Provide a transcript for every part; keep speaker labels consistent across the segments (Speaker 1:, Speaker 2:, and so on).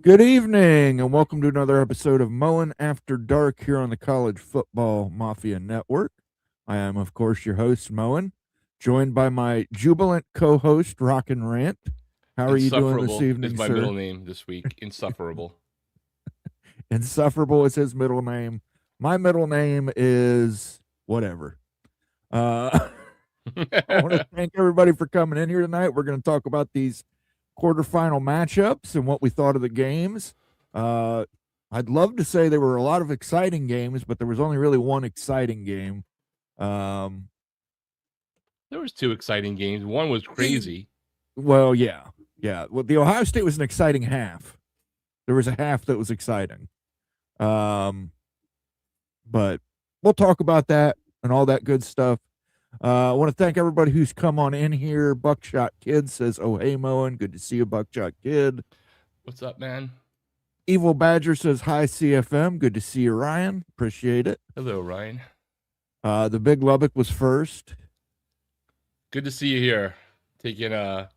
Speaker 1: Good evening, and welcome to another episode of Mowing After Dark here on the College Football Mafia Network. I am, of course, your host, Moen, joined by my jubilant co host, Rockin' Rant. How are you doing this
Speaker 2: Insufferable is
Speaker 1: evening,
Speaker 2: my middle
Speaker 1: sir?
Speaker 2: name this week. Insufferable.
Speaker 1: Insufferable is his middle name. My middle name is whatever. Uh, I want to thank everybody for coming in here tonight. We're going to talk about these quarterfinal matchups and what we thought of the games. Uh, I'd love to say there were a lot of exciting games, but there was only really one exciting game. Um,
Speaker 2: There was two exciting games. One was crazy.
Speaker 1: well, yeah, yeah. Well, the Ohio State was an exciting half. There was a half that was exciting. Um, but we'll talk about that and all that good stuff. I want to thank everybody who's come on in here. Buckshot Kid says, "Oh hey, Moen, good to see you, Buckshot Kid."
Speaker 2: What's up, man?
Speaker 1: Evil Badger says, "Hi CFM, good to see you, Ryan. Appreciate it."
Speaker 2: Hello, Ryan.
Speaker 1: The Big Lubbock was first.
Speaker 2: Good to see you here. Taking want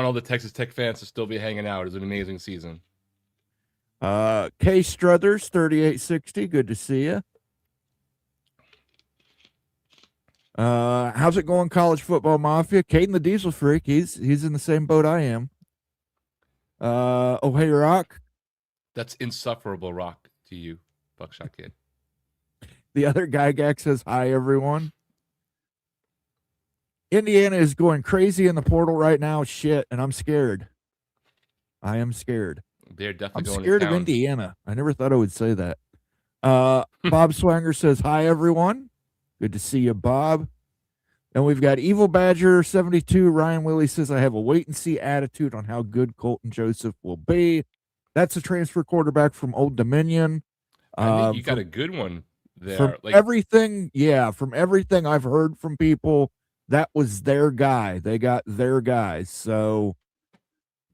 Speaker 2: all the Texas Tech fans to still be hanging out. It was an amazing season.
Speaker 1: K Struthers 3860, good to see you. How's it going, College Football Mafia? Caden the Diesel Freak, he's in the same boat I am. Oh hey Rock.
Speaker 2: That's insufferable rock to you, Buckshot Kid.
Speaker 1: The other Gygax says, "Hi everyone." Indiana is going crazy in the portal right now. Shit, and I'm scared. I am scared.
Speaker 2: They're
Speaker 1: I'm
Speaker 2: definitely going to
Speaker 1: scared of
Speaker 2: town.
Speaker 1: Indiana. I never thought I would say that. Bob Swanger says, "Hi everyone. Good to see you, Bob." And we've got Evil Badger 72. Ryan Willie says, "I have a wait and see attitude on how good Colton Joseph will be." That's a transfer quarterback from Old Dominion.
Speaker 2: I think you got a good one there.
Speaker 1: From everything I've heard from people, that was their guy. They got their guys. So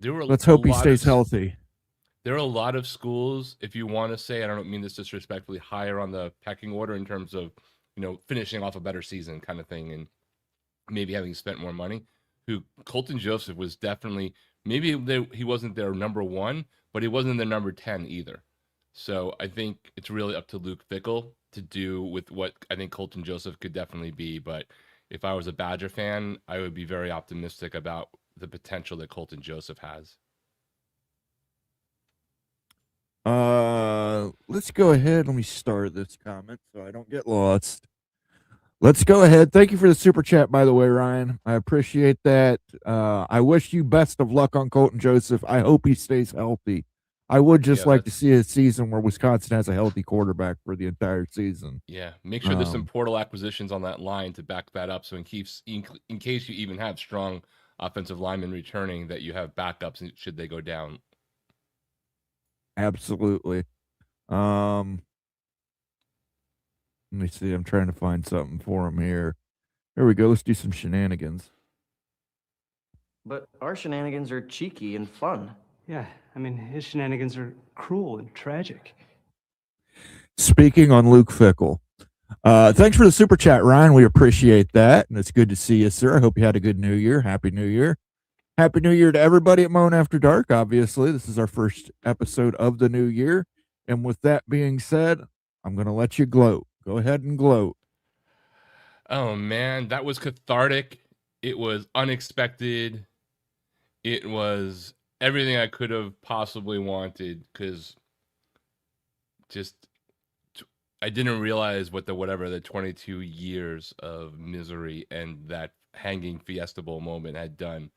Speaker 1: let's hope he stays healthy.
Speaker 2: There are a lot of schools, if you want to say, I don't mean this disrespectfully, higher on the pecking order in terms of, finishing off a better season kind of thing and maybe having spent more money, who Colton Joseph was definitely, maybe he wasn't their number one, but he wasn't their number 10 either. So I think it's really up to Luke Fickell to do with what I think Colton Joseph could definitely be. But if I was a Badger fan, I would be very optimistic about the potential that Colton Joseph has.
Speaker 1: Let's go ahead. Let me start this comment so I don't get lost. Let's go ahead. Thank you for the super chat, by the way, Ryan. I appreciate that. I wish you best of luck on Colton Joseph. I hope he stays healthy. I would just like to see a season where Wisconsin has a healthy quarterback for the entire season.
Speaker 2: Yeah, make sure there's some portal acquisitions on that line to back that up. So in case you even have strong offensive linemen returning, that you have backups should they go down.
Speaker 1: Absolutely. Let me see. I'm trying to find something for him here. There we go. Let's do some shenanigans.
Speaker 3: But our shenanigans are cheeky and fun.
Speaker 4: Yeah, I mean, his shenanigans are cruel and tragic.
Speaker 1: Speaking on Luke Fickell. Thanks for the super chat, Ryan. We appreciate that. And it's good to see you, sir. I hope you had a good New Year. Happy New Year. Happy New Year to everybody at Moan After Dark. Obviously, this is our first episode of the new year. And with that being said, I'm going to let you gloat. Go ahead and gloat.
Speaker 2: Oh, man, that was cathartic. It was unexpected. It was everything I could have possibly wanted because I didn't realize what the 22 years of misery and that hanging Fiesta Bowl moment had done.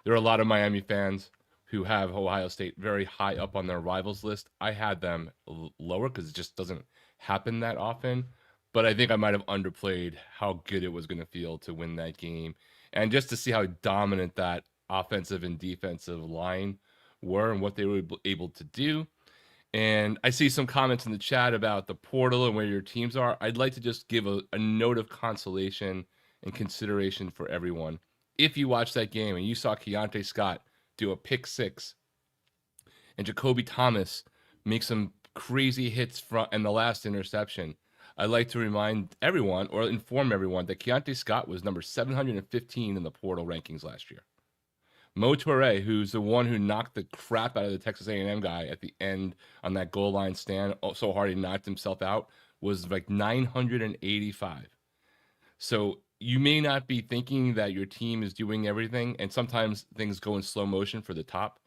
Speaker 2: There are a lot of Miami fans who have Ohio State very high up on their rivals list. I had them lower because it just doesn't happen that often. But I think I might have underplayed how good it was going to feel to win that game. And just to see how dominant that offensive and defensive line were and what they were able to do. And I see some comments in the chat about the portal and where your teams are. I'd like to just give a note of consolation and consideration for everyone. If you watched that game and you saw Keontae Scott do a pick six and Jacoby Thomas make some crazy hits in the last interception, I'd like to remind everyone or inform everyone that Keontae Scott was number 715 in the portal rankings last year. Mo Toure, who's the one who knocked the crap out of the Texas A&M guy at the end on that goal line stand so hard he knocked himself out, was like 985. So you may not be thinking that your team is doing everything, and sometimes things go in slow motion for the top,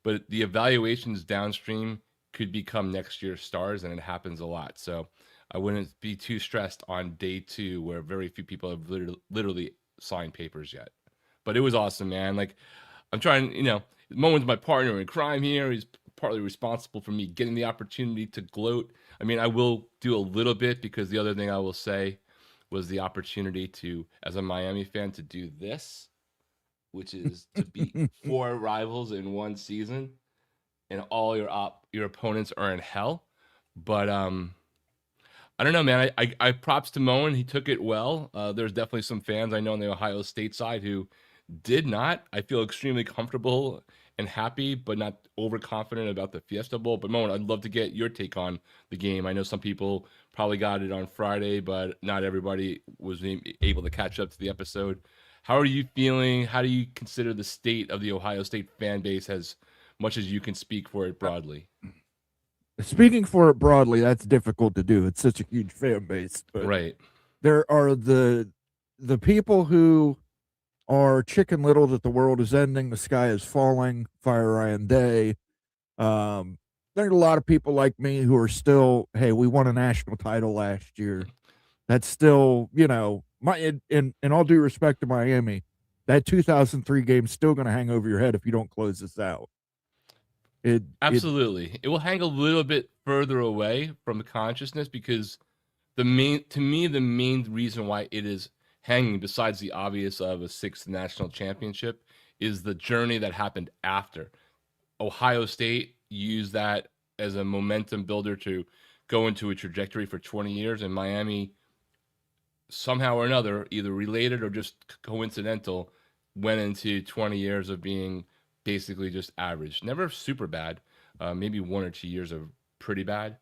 Speaker 2: but the evaluations downstream could become next year's stars, and it happens a lot. So I wouldn't be too stressed on day 2, where very few people have literally signed papers yet. But it was awesome, man. Like, I'm trying, Moen's my partner in crime here. He's partly responsible for me getting the opportunity to gloat. I mean, I will do a little bit, because the other thing I will say was the opportunity to, as a Miami fan, to do this, which is to beat 4 rivals in one season, and all your opponents are in hell. But I don't know, man. I props to Moen. He took it well. There's definitely some fans I know on the Ohio State side who did not. I feel extremely comfortable and happy, but not overconfident about the Fiesta Bowl. But Moen, I'd love to get your take on the game. I know some people probably got it on Friday, but not everybody was able to catch up to the episode. How are you feeling? How do you consider the state of the Ohio State fan base, as much as you can speak for it broadly?
Speaker 1: Speaking for it broadly, that's difficult to do. It's such a huge fan base. But
Speaker 2: Right.
Speaker 1: there are the people who are Chicken Little, that the world is ending, the sky is falling, Fire Ryan Day. There are a lot of people like me who are still, hey, we won a national title last year. That's still, in all due respect to Miami, that 2003 game's still going to hang over your head if you don't close this out.
Speaker 2: Absolutely. It will hang a little bit further away from the consciousness, because the main reason why it is hanging, besides the obvious of a 6th national championship, is the journey that happened after. Ohio State used that as a momentum builder to go into a trajectory for 20 years, and Miami, somehow or another, either related or just coincidental, went into 20 years of being basically just average. Never super bad. Maybe 1 or 2 years of pretty bad,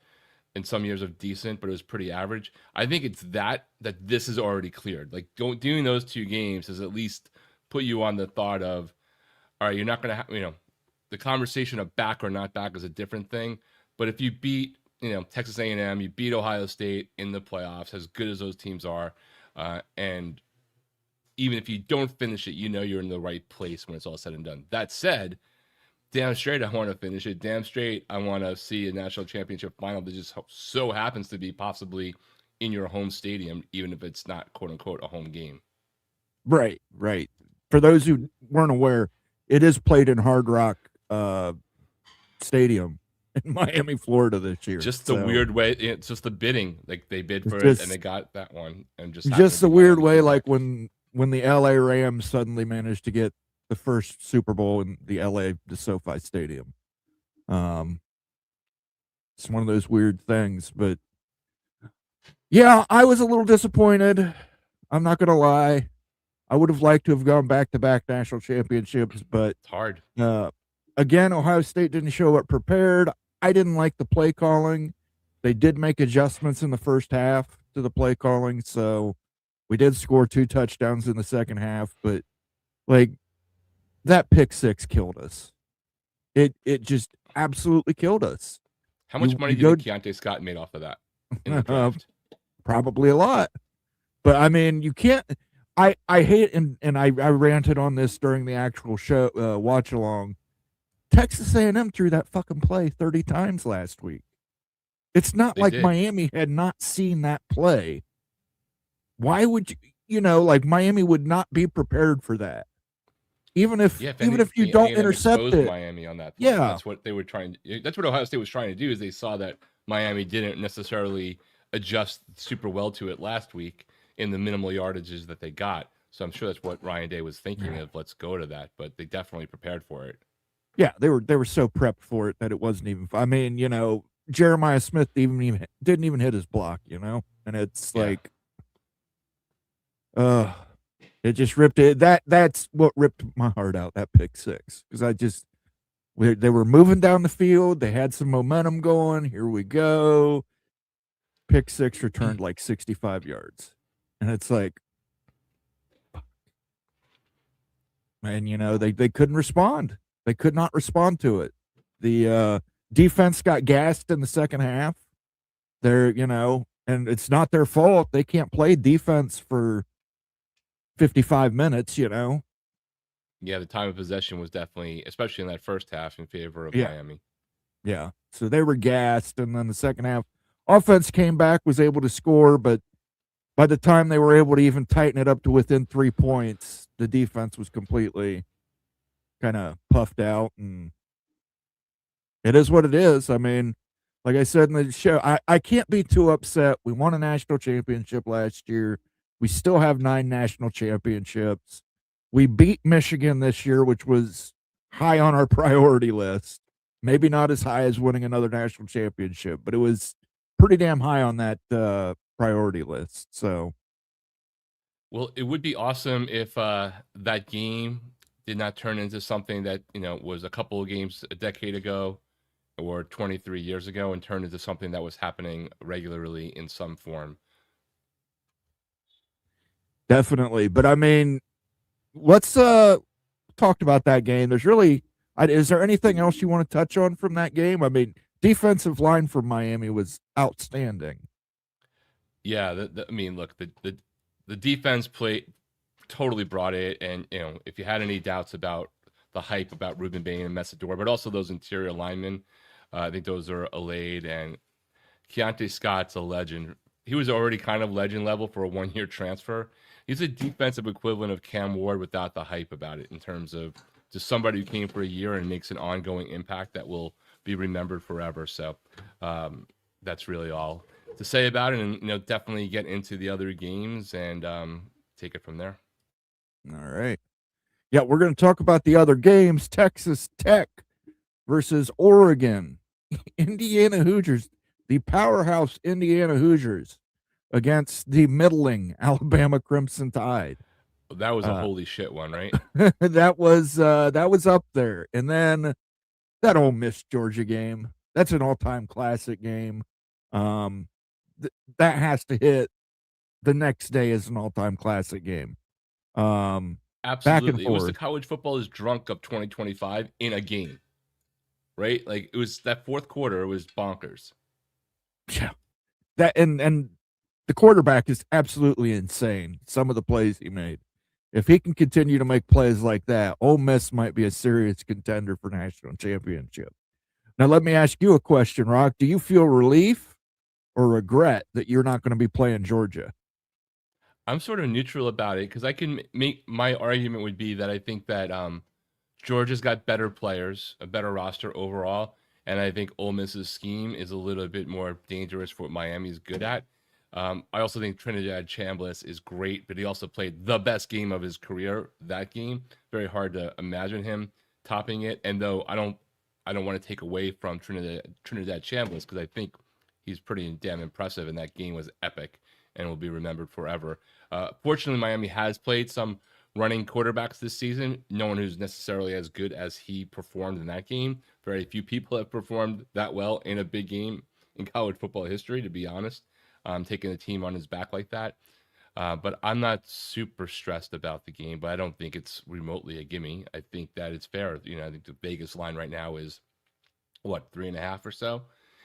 Speaker 2: and some years of decent, but it was pretty average. I think it's that this is already cleared. Like, doing those 2 games has at least put you on the thought of, all right, you're not going to have, the conversation of back or not back is a different thing. But if you beat, Texas A&M, you beat Ohio State in the playoffs, as good as those teams are, and even if you don't finish it, you're in the right place when it's all said and done. That said, damn straight I want to finish it. Damn straight I want to see a national championship final that just so happens to be possibly in your home stadium, even if it's not, quote unquote, a home game.
Speaker 1: Right. For those who weren't aware, it is played in Hard Rock Stadium in Miami, Florida this year.
Speaker 2: Just the weird way. It's just the bidding. Like, they bid for
Speaker 1: it
Speaker 2: and they got that one, and just
Speaker 1: the weird way, like when the LA Rams suddenly managed to get the first Super Bowl in the SoFi Stadium. It's one of those weird things, but yeah, I was a little disappointed. I'm not gonna lie. I would have liked to have gone back-to-back national championships, but
Speaker 2: it's hard.
Speaker 1: Again, Ohio State didn't show up prepared. I didn't like the play calling. They did make adjustments in the first half to the play calling, so we did score 2 touchdowns in the second half, but like, that pick 6 killed us. It just absolutely killed us.
Speaker 2: How much money do you think Keontae Scott made off of that in the draft?
Speaker 1: Probably a lot. But I mean, you can't. I hate, and I ranted on this during the actual show watch along. Texas A&M threw that fucking play 30 times last week. It's not like Miami had not seen that play. Why would like, Miami would not be prepared for that. Even if you don't intercept it.
Speaker 2: Miami on that play. Yeah. That's what they were trying to, that's what Ohio State was trying to do, is they saw that Miami didn't necessarily adjust super well to it last week in the minimal yardages that they got. So I'm sure that's what Ryan Day was thinking of. Let's go to that, but they definitely prepared for it.
Speaker 1: Yeah, they were so prepped for it that it wasn't even. I mean, Jeremiah Smith didn't even hit his block, and it's like, it just ripped it. That's what ripped my heart out. That pick 6, because they were moving down the field. They had some momentum going. Here we go. Pick 6 returned like 65 yards, and it's like, And, they couldn't respond. They could not respond to it. The defense got gassed in the second half. And it's not their fault. They can't play defense for 55 minutes,
Speaker 2: Yeah, the time of possession was definitely, especially in that first half, in favor of
Speaker 1: Yeah.
Speaker 2: Miami.
Speaker 1: Yeah. So they were gassed. And then the second half, offense came back, was able to score. But by the time they were able to even tighten it up to within 3 points, the defense was completely kind of puffed out. And it is what it is. I mean, like I said in the show, I can't be too upset. We won a national championship last year. We still have 9 national championships. We beat Michigan this year, which was high on our priority list. Maybe not as high as winning another national championship, but it was pretty damn high on that priority list. So,
Speaker 2: Well, it would be awesome if that game did not turn into something that, was a couple of games a decade ago or 23 years ago and turned into something that was happening regularly in some form.
Speaker 1: definitely. But I mean, let's talk about that game. There's really is there anything else you want to touch on from that game? I mean, defensive line for Miami was outstanding.
Speaker 2: Yeah, I mean, look, the defense totally brought it, and if you had any doubts about the hype about Ruben Bain and Messador, but also those interior linemen, I think those are allayed. And Keontae Scott's a legend. He was already kind of legend level for a 1-year transfer. He's a defensive equivalent of Cam Ward without the hype about it, in terms of just somebody who came for a year and makes an ongoing impact that will be remembered forever. So that's really all to say about it, and definitely get into the other games and take it from there.
Speaker 1: All right. Yeah, we're going to talk about the other games. Texas Tech versus Oregon. Indiana Hoosiers, the powerhouse Indiana Hoosiers against the middling Alabama Crimson Tide.
Speaker 2: That was a holy shit one, right?
Speaker 1: that was up there. And then that Ole Miss Georgia game. That's an all-time classic game. That has to hit the next day as an all-time classic game.
Speaker 2: Absolutely.
Speaker 1: Back and
Speaker 2: It was the
Speaker 1: forth.
Speaker 2: college football is drunk of 2025 in a game, right? Like, it was that fourth quarter was bonkers.
Speaker 1: Yeah. That and the quarterback is absolutely insane. Some of the plays he made. If he can continue to make plays like that, Ole Miss might be a serious contender for national championship. Now, let me ask you a question, Rock. Do you feel relief or regret that you're not going to be playing Georgia?
Speaker 2: I'm sort of neutral about it, because I can make my argument would be that I think that Georgia's got better players, a better roster overall, and I think Ole Miss's scheme is a little bit more dangerous for what Miami's good at. I also think Trinidad Chambliss is great, but he also played the best game of his career that game. Very hard to imagine him topping it. And though I don't want to take away from Trinidad Chambliss, because I think he's pretty damn impressive, and that game was epic and will be remembered forever. Fortunately, Miami has played some running quarterbacks this season. No one who's necessarily as good as he performed in that game. Very few people have performed that well in a big game in college football history, to be honest. Taking a team on his back like that. But I'm not super stressed about the game, but I don't think it's remotely a gimme. I think that it's fair. I think the Vegas line right now is, 3.5 or so?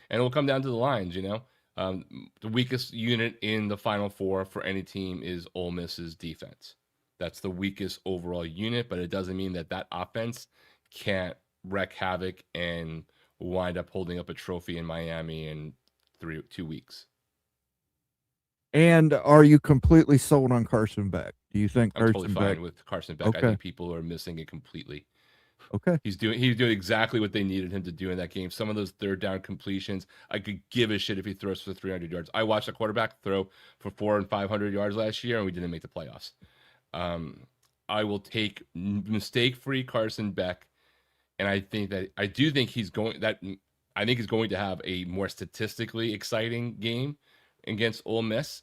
Speaker 2: And it will come down to the lines, The weakest unit in the Final Four for any team is Ole Miss's defense. That's the weakest overall unit, but it doesn't mean that offense can't wreak havoc and wind up holding up a trophy in Miami in 2 weeks.
Speaker 1: And are you completely sold on Carson Beck? Do you think
Speaker 2: I'm
Speaker 1: Carson
Speaker 2: totally
Speaker 1: Beck?
Speaker 2: fine with Carson Beck.
Speaker 1: Okay.
Speaker 2: I think people are missing it completely.
Speaker 1: Okay.
Speaker 2: He's doing exactly what they needed him to do in that game. Some of those third down completions, I could give a shit if he throws for 300 yards. I watched a quarterback throw for 400 and 500 yards last year, and we didn't make the playoffs. I will take mistake-free Carson Beck, and I think he's going to have a more statistically exciting game against Ole Miss,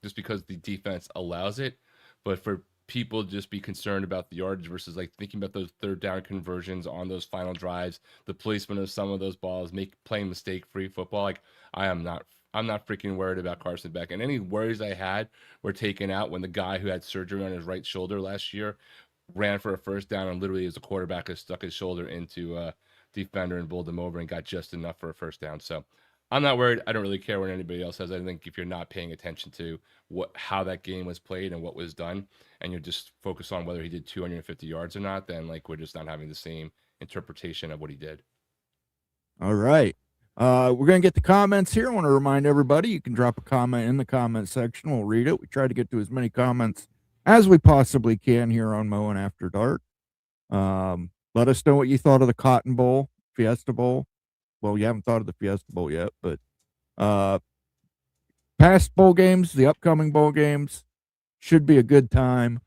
Speaker 2: just because the defense allows it. But for people just be concerned about the yardage versus thinking about those third down conversions on those final drives, the placement of some of those balls, playing mistake-free football. I'm not freaking worried about Carson Beck. And any worries I had were taken out when the guy who had surgery on his right shoulder last year ran for a first down and literally as a quarterback has stuck his shoulder into a defender and bowled him over and got just enough for a first down. So I'm not worried. I don't really care what anybody else says. I think if you're not paying attention to how that game was played and what was done, and you're just focused on whether he did 250 yards or not, then like we're just not having the same interpretation of what he did.
Speaker 1: All right. We're going to get the comments here. I want to remind everybody you can drop a comment in the comment section. We'll read it. We try to get to as many comments as we possibly can here on Mowing After Dark. Let us know what you thought of the Cotton Bowl, Fiesta Bowl. Well, you haven't thought of the Fiesta Bowl yet, but past bowl games, the upcoming bowl games, should be a good time.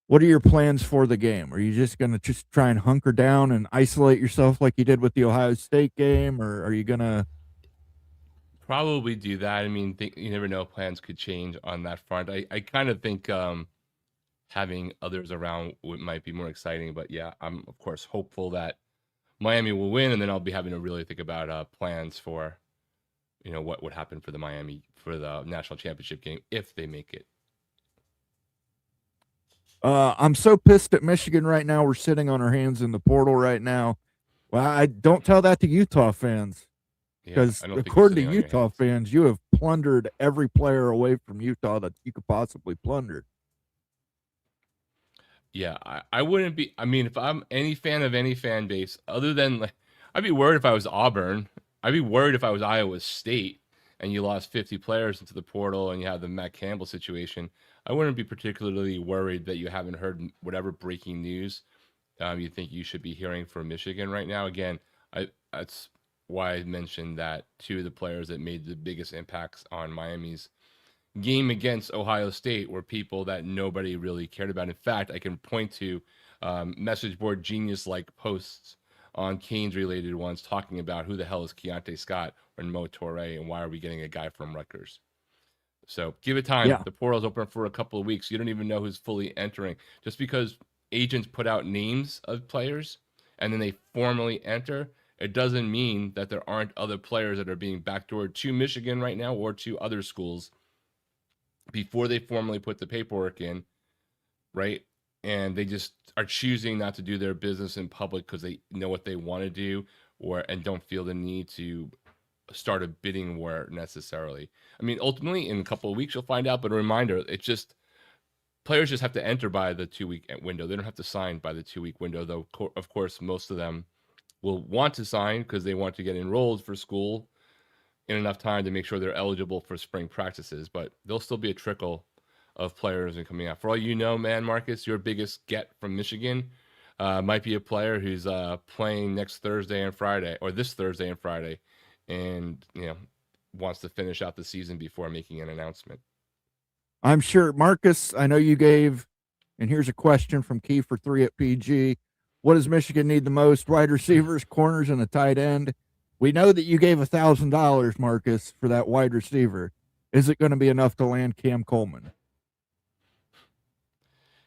Speaker 1: What are your plans for the game? Are you just going to just try and hunker down and isolate yourself like you did with the Ohio State game, or are you going to
Speaker 2: probably do that? I mean, you never know. Plans could change on that front. I kind of think having others around might be more exciting, but yeah, I'm of course hopeful that Miami will win, and then I'll be having to really think about plans for, what would happen for the national championship game if they make it.
Speaker 1: I'm so pissed at Michigan right now. We're sitting on our hands in the portal right now. Well, I don't tell that to Utah fans, because according to Utah fans, you have plundered every player away from Utah that you could possibly plunder.
Speaker 2: Yeah, I wouldn't be. I mean, if I'm any fan of any fan base, other than I'd be worried if I was Auburn. I'd be worried if I was Iowa State and you lost 50 players into the portal and you have the Matt Campbell situation. I wouldn't be particularly worried that you haven't heard whatever breaking news you think you should be hearing from Michigan right now. Again, that's why I mentioned that two of the players that made the biggest impacts on Miami's game against Ohio State were people that nobody really cared about. In fact, I can point to message board genius-like posts on Canes-related ones talking about who the hell is Keontae Scott or Mo Toure and why are we getting a guy from Rutgers. So give it time. Yeah. The portal's open for a couple of weeks. You don't even know who's fully entering. Just because agents put out names of players and then they formally enter, it doesn't mean that there aren't other players that are being backdoored to Michigan right now or to other schools before they formally put the paperwork in, right? And they just are choosing not to do their business in public because they know what they want to do and don't feel the need to start a bidding war necessarily. I mean, ultimately, in a couple of weeks, you'll find out. But a reminder, players just have to enter by the 2-week window. They don't have to sign by the 2-week window, though, of course, most of them will want to sign because they want to get enrolled for school in enough time to make sure they're eligible for spring practices. But there'll still be a trickle of players and coming out. For all you know, man, Marcus, your biggest get from Michigan might be a player who's playing next Thursday and Friday, or this Thursday and Friday, and wants to finish out the season before making an announcement.
Speaker 1: I'm sure, Marcus, I know you gave, and here's a question from Key4 at PG. What does Michigan need the most? Wide receivers, corners, and a tight end. We know that you gave $1,000, Marcus, for that wide receiver. Is it going to be enough to land Cam Coleman?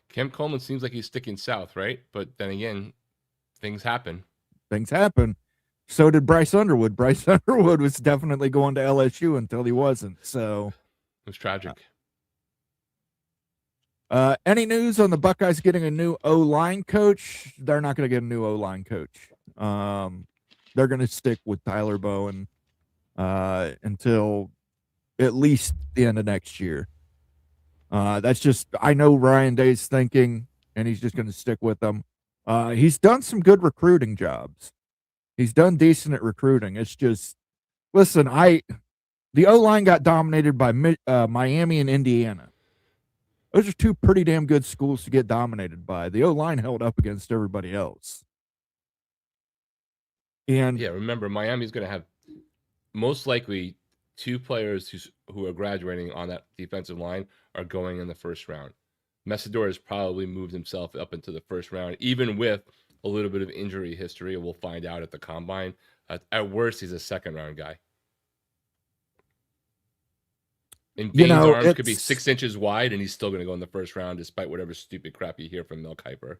Speaker 2: Cam Coleman seems like he's sticking south, right? But then again, things happen.
Speaker 1: Things happen. So did Bryce Underwood. Bryce Underwood was definitely going to LSU until he wasn't. So
Speaker 2: it was tragic.
Speaker 1: Any news on the Buckeyes getting a new O-line coach? They're not going to get a new O-line coach. They're going to stick with Tyler Bowen until at least the end of next year. That's just, I know Ryan Day's thinking, and he's just going to stick with them. He's done some good recruiting jobs. He's done decent at recruiting. It's just, listen, the O-line got dominated by Miami and Indiana. Those are two pretty damn good schools to get dominated by. The O-line held up against everybody else. And
Speaker 2: yeah, remember, Miami's going to have most likely two players who are graduating on that defensive line are going in the first round. Messidor has probably moved himself up into the first round, even with a little bit of injury history. We'll find out at the combine. At worst, he's a second-round guy. And Bane's arms could be 6 inches wide, and he's still going to go in the first round, despite whatever stupid crap you hear from Mel Kiper.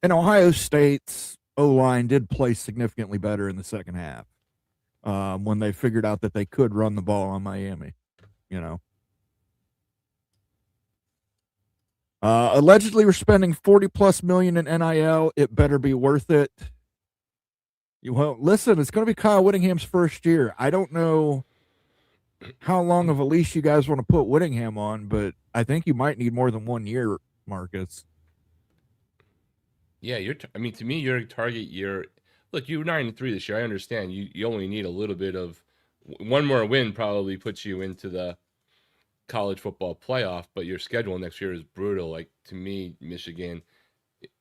Speaker 1: And Ohio State's O-line did play significantly better in the second half when they figured out that they could run the ball on Miami, Allegedly, we're spending 40+ million in NIL. It better be worth it. Well, listen, it's going to be Kyle Whittingham's first year. I don't know how long of a leash you guys want to put Whittingham on, but I think you might need more than 1 year, Marcus.
Speaker 2: Yeah, I mean, to me, your target year. Look, you were 9-3 this year. I understand. You only need a little bit of one more win. Probably puts you into the college football playoff. But your schedule next year is brutal. Like, to me, Michigan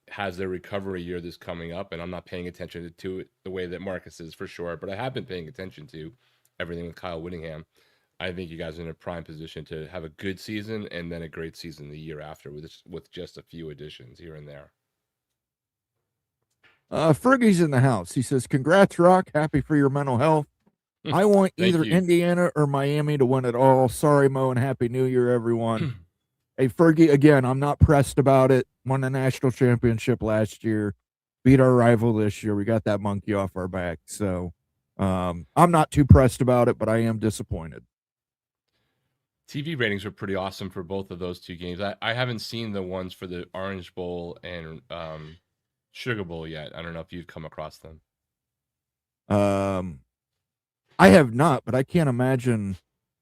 Speaker 2: has their recovery year that's coming up, and I'm not paying attention to it the way that Marcus is for sure. But I have been paying attention to everything with Kyle Whittingham. I think you guys are in a prime position to have a good season and then a great season the year after with just a few additions here and there.
Speaker 1: Fergie's in the house. He says, "Congrats, Rock. Happy for your mental health. I want either Indiana or Miami to win it all. Sorry, Mo, and Happy New Year, everyone." Hey, Fergie, again, I'm not pressed about it. Won the national championship last year. Beat our rival this year. We got that monkey off our back. So I'm not too pressed about it, but I am disappointed.
Speaker 2: TV ratings were pretty awesome for both of those two games. I haven't seen the ones for the Orange Bowl and Sugar Bowl yet. I don't know if you've come across them.
Speaker 1: I have not, but I can't imagine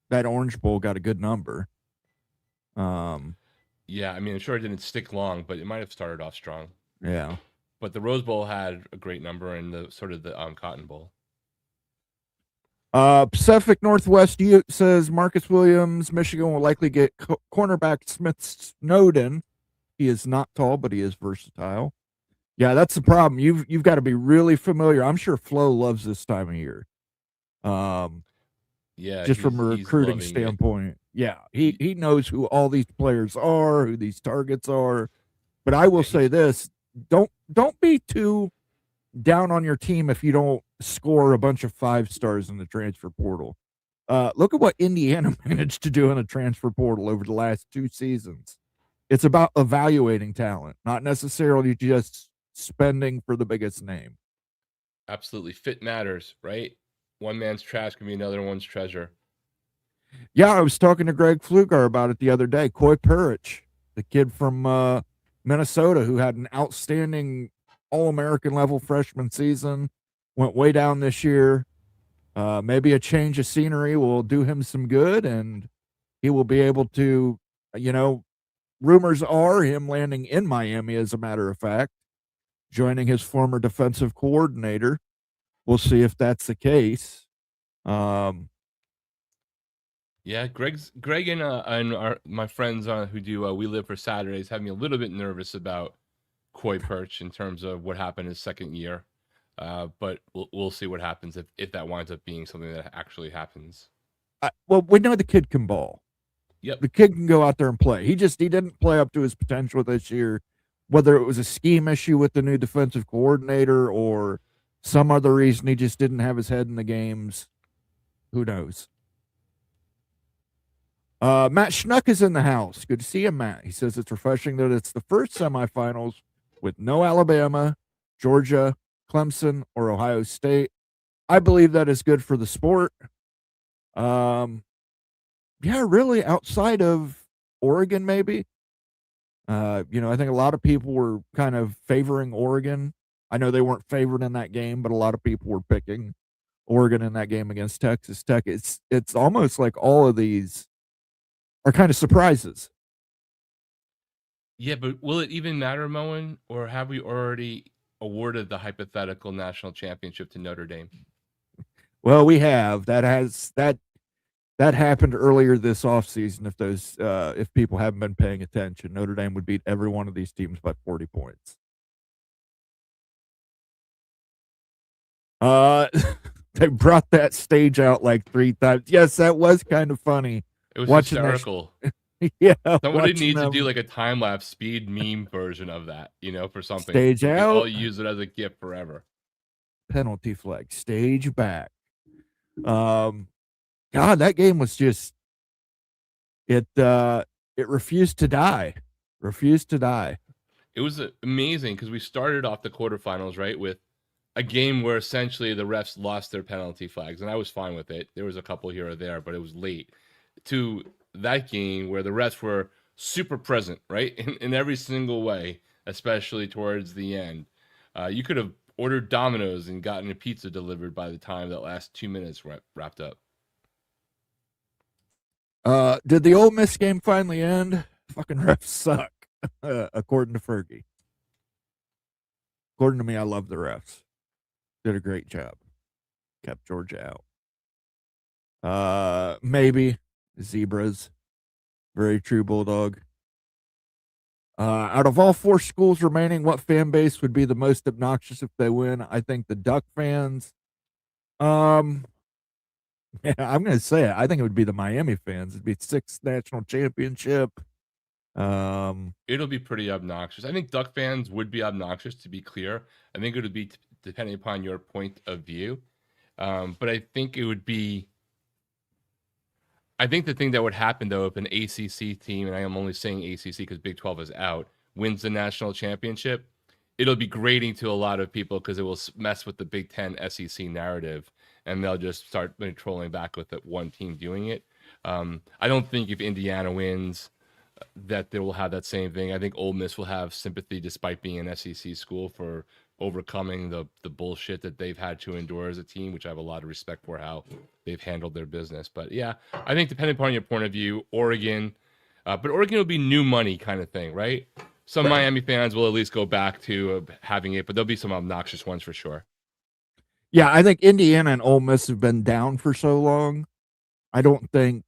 Speaker 1: that Orange Bowl got a good number.
Speaker 2: Yeah, I mean, I'm sure it didn't stick long, but it might have started off strong.
Speaker 1: Yeah.
Speaker 2: But the Rose Bowl had a great number, and the Cotton Bowl.
Speaker 1: Pacific Northwest says Marcus Williams, Michigan will likely get cornerback Smith Snowden. He is not tall, but he is versatile. Yeah, that's the problem. You've got to be really familiar. I'm sure Flo loves this time of year.
Speaker 2: Yeah,
Speaker 1: just from a recruiting standpoint. Yeah, he knows who all these players are, who these targets are. But I will say this: don't be too down on your team if you don't score a bunch of 5 stars in the transfer portal. Look at what Indiana managed to do in the transfer portal over the last 2 seasons. It's about evaluating talent, not necessarily just spending for the biggest name.
Speaker 2: Absolutely. Fit matters, right? One man's trash can be another one's treasure.
Speaker 1: Yeah, I was talking to Greg Flugar about it the other day. Coy Perich, the kid from Minnesota who had an outstanding All-American level freshman season, went way down this year. Maybe a change of scenery will do him some good, and he will be able to, rumors are him landing in Miami, as a matter of fact, joining his former defensive coordinator. We'll see if that's the case.
Speaker 2: Yeah, Greg and my friends who do We Live for Saturdays have me a little bit nervous about Coy Perch in terms of what happened his second year. But we'll see what happens if that winds up being something that actually happens.
Speaker 1: Well, we know the kid can ball.
Speaker 2: Yep.
Speaker 1: The kid can go out there and play. He didn't play up to his potential this year, whether it was a scheme issue with the new defensive coordinator or some other reason he just didn't have his head in the games. Who knows? Matt Schnuck is in the house. Good to see you, Matt. He says it's refreshing that it's the first semifinals with no Alabama, Georgia, Clemson, or Ohio State. I believe that is good for the sport. Yeah, really, outside of Oregon, maybe. I think a lot of people were kind of favoring Oregon. I know they weren't favored in that game, but a lot of people were picking Oregon in that game against Texas Tech. It's almost like all of these are kind of surprises.
Speaker 2: Yeah, but will it even matter, Moen, or have we already awarded the hypothetical national championship to Notre Dame?
Speaker 1: Well, we have. That happened earlier this offseason. If people haven't been paying attention, Notre Dame would beat every one of these teams by 40 points. They brought that stage out like 3 times. Yes, that was kind of funny.
Speaker 2: It was hysterical.
Speaker 1: Yeah.
Speaker 2: Somebody needs to do like a time-lapse speed meme version of that, for something.
Speaker 1: Stage out.
Speaker 2: I'll use it as a GIF forever.
Speaker 1: Penalty flag. Stage back. God, that game was just it refused to die. Refused to die.
Speaker 2: It was amazing because we started off the quarterfinals, right, with a game where essentially the refs lost their penalty flags, and I was fine with it. There was a couple here or there, but it was late. To that game where the refs were super present, right? In every single way, especially towards the end. You could have ordered Domino's and gotten a pizza delivered by the time that last 2 minutes wrapped up.
Speaker 1: Did the Ole Miss game finally end? Fucking refs suck, according to Fergie. According to me, I love the refs. Did a great job. Kept Georgia out. Maybe zebras. Very true, Bulldog. Out of all 4 schools remaining, what fan base would be the most obnoxious if they win? I think the Duck fans. Yeah, I'm going to say it. I think it would be the Miami fans. It'd be 6th national championship.
Speaker 2: It'll be pretty obnoxious. I think Duck fans would be obnoxious, to be clear. I think it would be depending upon your point of view. But I think it would be. I think the thing that would happen, though, if an ACC team, and I am only saying ACC because Big 12 is out, wins the national championship, it'll be grating to a lot of people because it will mess with the Big 10 SEC narrative, and they'll just start trolling back with one team doing it. I don't think if Indiana wins that they will have that same thing. I think Ole Miss will have sympathy despite being an SEC school for overcoming the bullshit that they've had to endure as a team, which I have a lot of respect for how they've handled their business. But yeah, I think depending upon your point of view, Oregon, but Oregon will be new money kind of thing, right? Some Miami fans will at least go back to having it, but there'll be some obnoxious ones for sure.
Speaker 1: Yeah, I think Indiana and Ole Miss have been down for so long. I don't think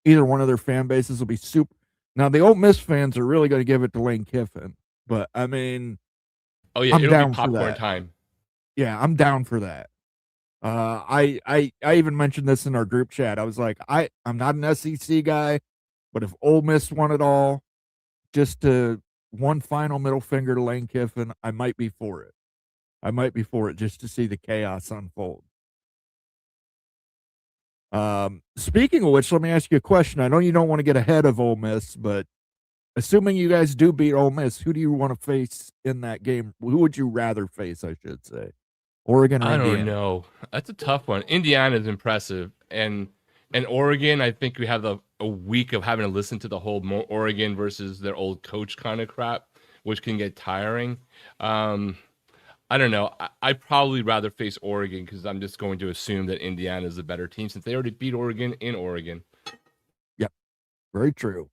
Speaker 1: either one of their fan bases will be super. Now, the Ole Miss fans are really going to give it to Lane Kiffin, but I mean,
Speaker 2: oh yeah,
Speaker 1: I'm
Speaker 2: it'll
Speaker 1: down
Speaker 2: be
Speaker 1: for
Speaker 2: popcorn
Speaker 1: that.
Speaker 2: time.
Speaker 1: Yeah, I'm down for that. I even mentioned this in our group chat. I was like, I'm not an SEC guy, but if Ole Miss won it all, just to one final middle finger to Lane Kiffin, I might be for it. I might be for it just to see the chaos unfold. Speaking of which, let me ask you a question. I know you don't want to get ahead of Ole Miss, but assuming you guys do beat Ole Miss, who do you want to face in that game? Who would you rather face, I should say? Oregon or
Speaker 2: I
Speaker 1: Indiana?
Speaker 2: don't know. That's a tough one. Indiana is impressive, and Oregon, I think we have a week of having to listen to the whole Oregon versus their old coach kind of crap, which can get tiring. I don't know. I'd probably rather face Oregon because I'm just going to assume that Indiana is the better team since they already beat Oregon in Oregon.
Speaker 1: Yep, very true.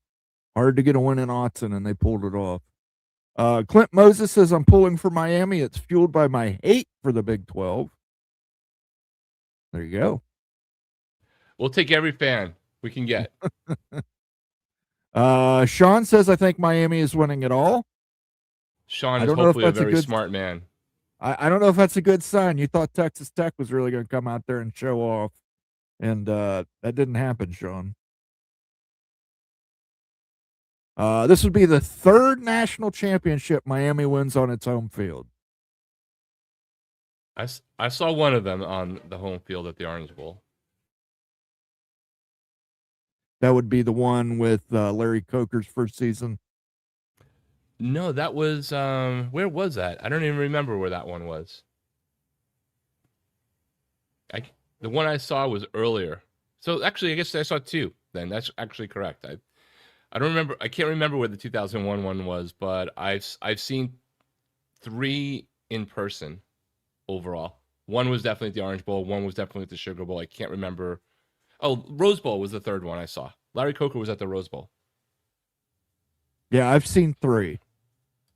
Speaker 1: Hard to get a win in Autzen, and they pulled it off. Clint Moses says, I'm pulling for Miami. It's fueled by my hate for the Big 12. There you go.
Speaker 2: We'll take every fan we can get.
Speaker 1: Sean says, I think Miami is winning it all.
Speaker 2: Sean is hopefully a very smart man.
Speaker 1: I don't know if that's a good sign. You thought Texas Tech was really going to come out there and show off, and that didn't happen, Sean. This would be the 3rd national championship Miami wins on its home field.
Speaker 2: I saw one of them on the home field at the Orange Bowl.
Speaker 1: That would be the one with Larry Coker's first season.
Speaker 2: No, that was where was that? I don't even remember where that one was. The one I saw was earlier. So actually, I guess I saw 2. Then that's actually correct. I don't remember. I can't remember where the 2001 one was, but I've seen 3 in person overall. One was definitely at the Orange Bowl. One was definitely at the Sugar Bowl. I can't remember. Oh, Rose Bowl was the 3rd one I saw. Larry Coker was at the Rose Bowl.
Speaker 1: Yeah, I've seen 3.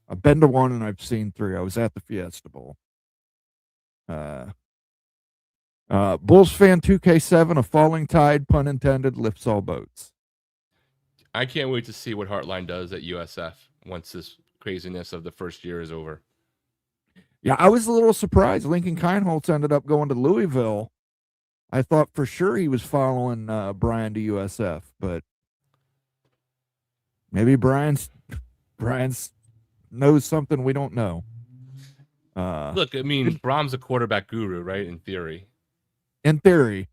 Speaker 1: I've been to 1 and I've seen 3. I was at the Fiesta Bowl. Bulls fan 2K7, a falling tide, pun intended, lifts all boats.
Speaker 2: I can't wait to see what Heartline does at USF once this craziness of the first year is over.
Speaker 1: Yeah, I was a little surprised. Lincoln Kienholz ended up going to Louisville. I thought for sure he was following Brian to USF, but maybe Brian's knows something we don't know.
Speaker 2: Look, I mean, Brahm's a quarterback guru, right? In theory.
Speaker 1: In theory.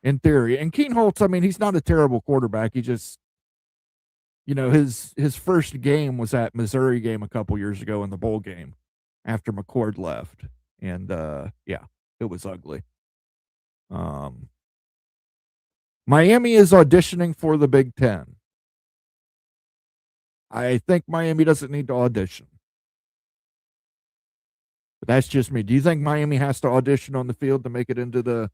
Speaker 1: And Kienholz, I mean, he's not a terrible quarterback. He just, his first game was that Missouri game a couple years ago in the bowl game after McCord left. And, yeah, it was ugly. Miami is auditioning for the Big 10. I think Miami doesn't need to audition. But that's just me. Do you think Miami has to audition on the field to make it into the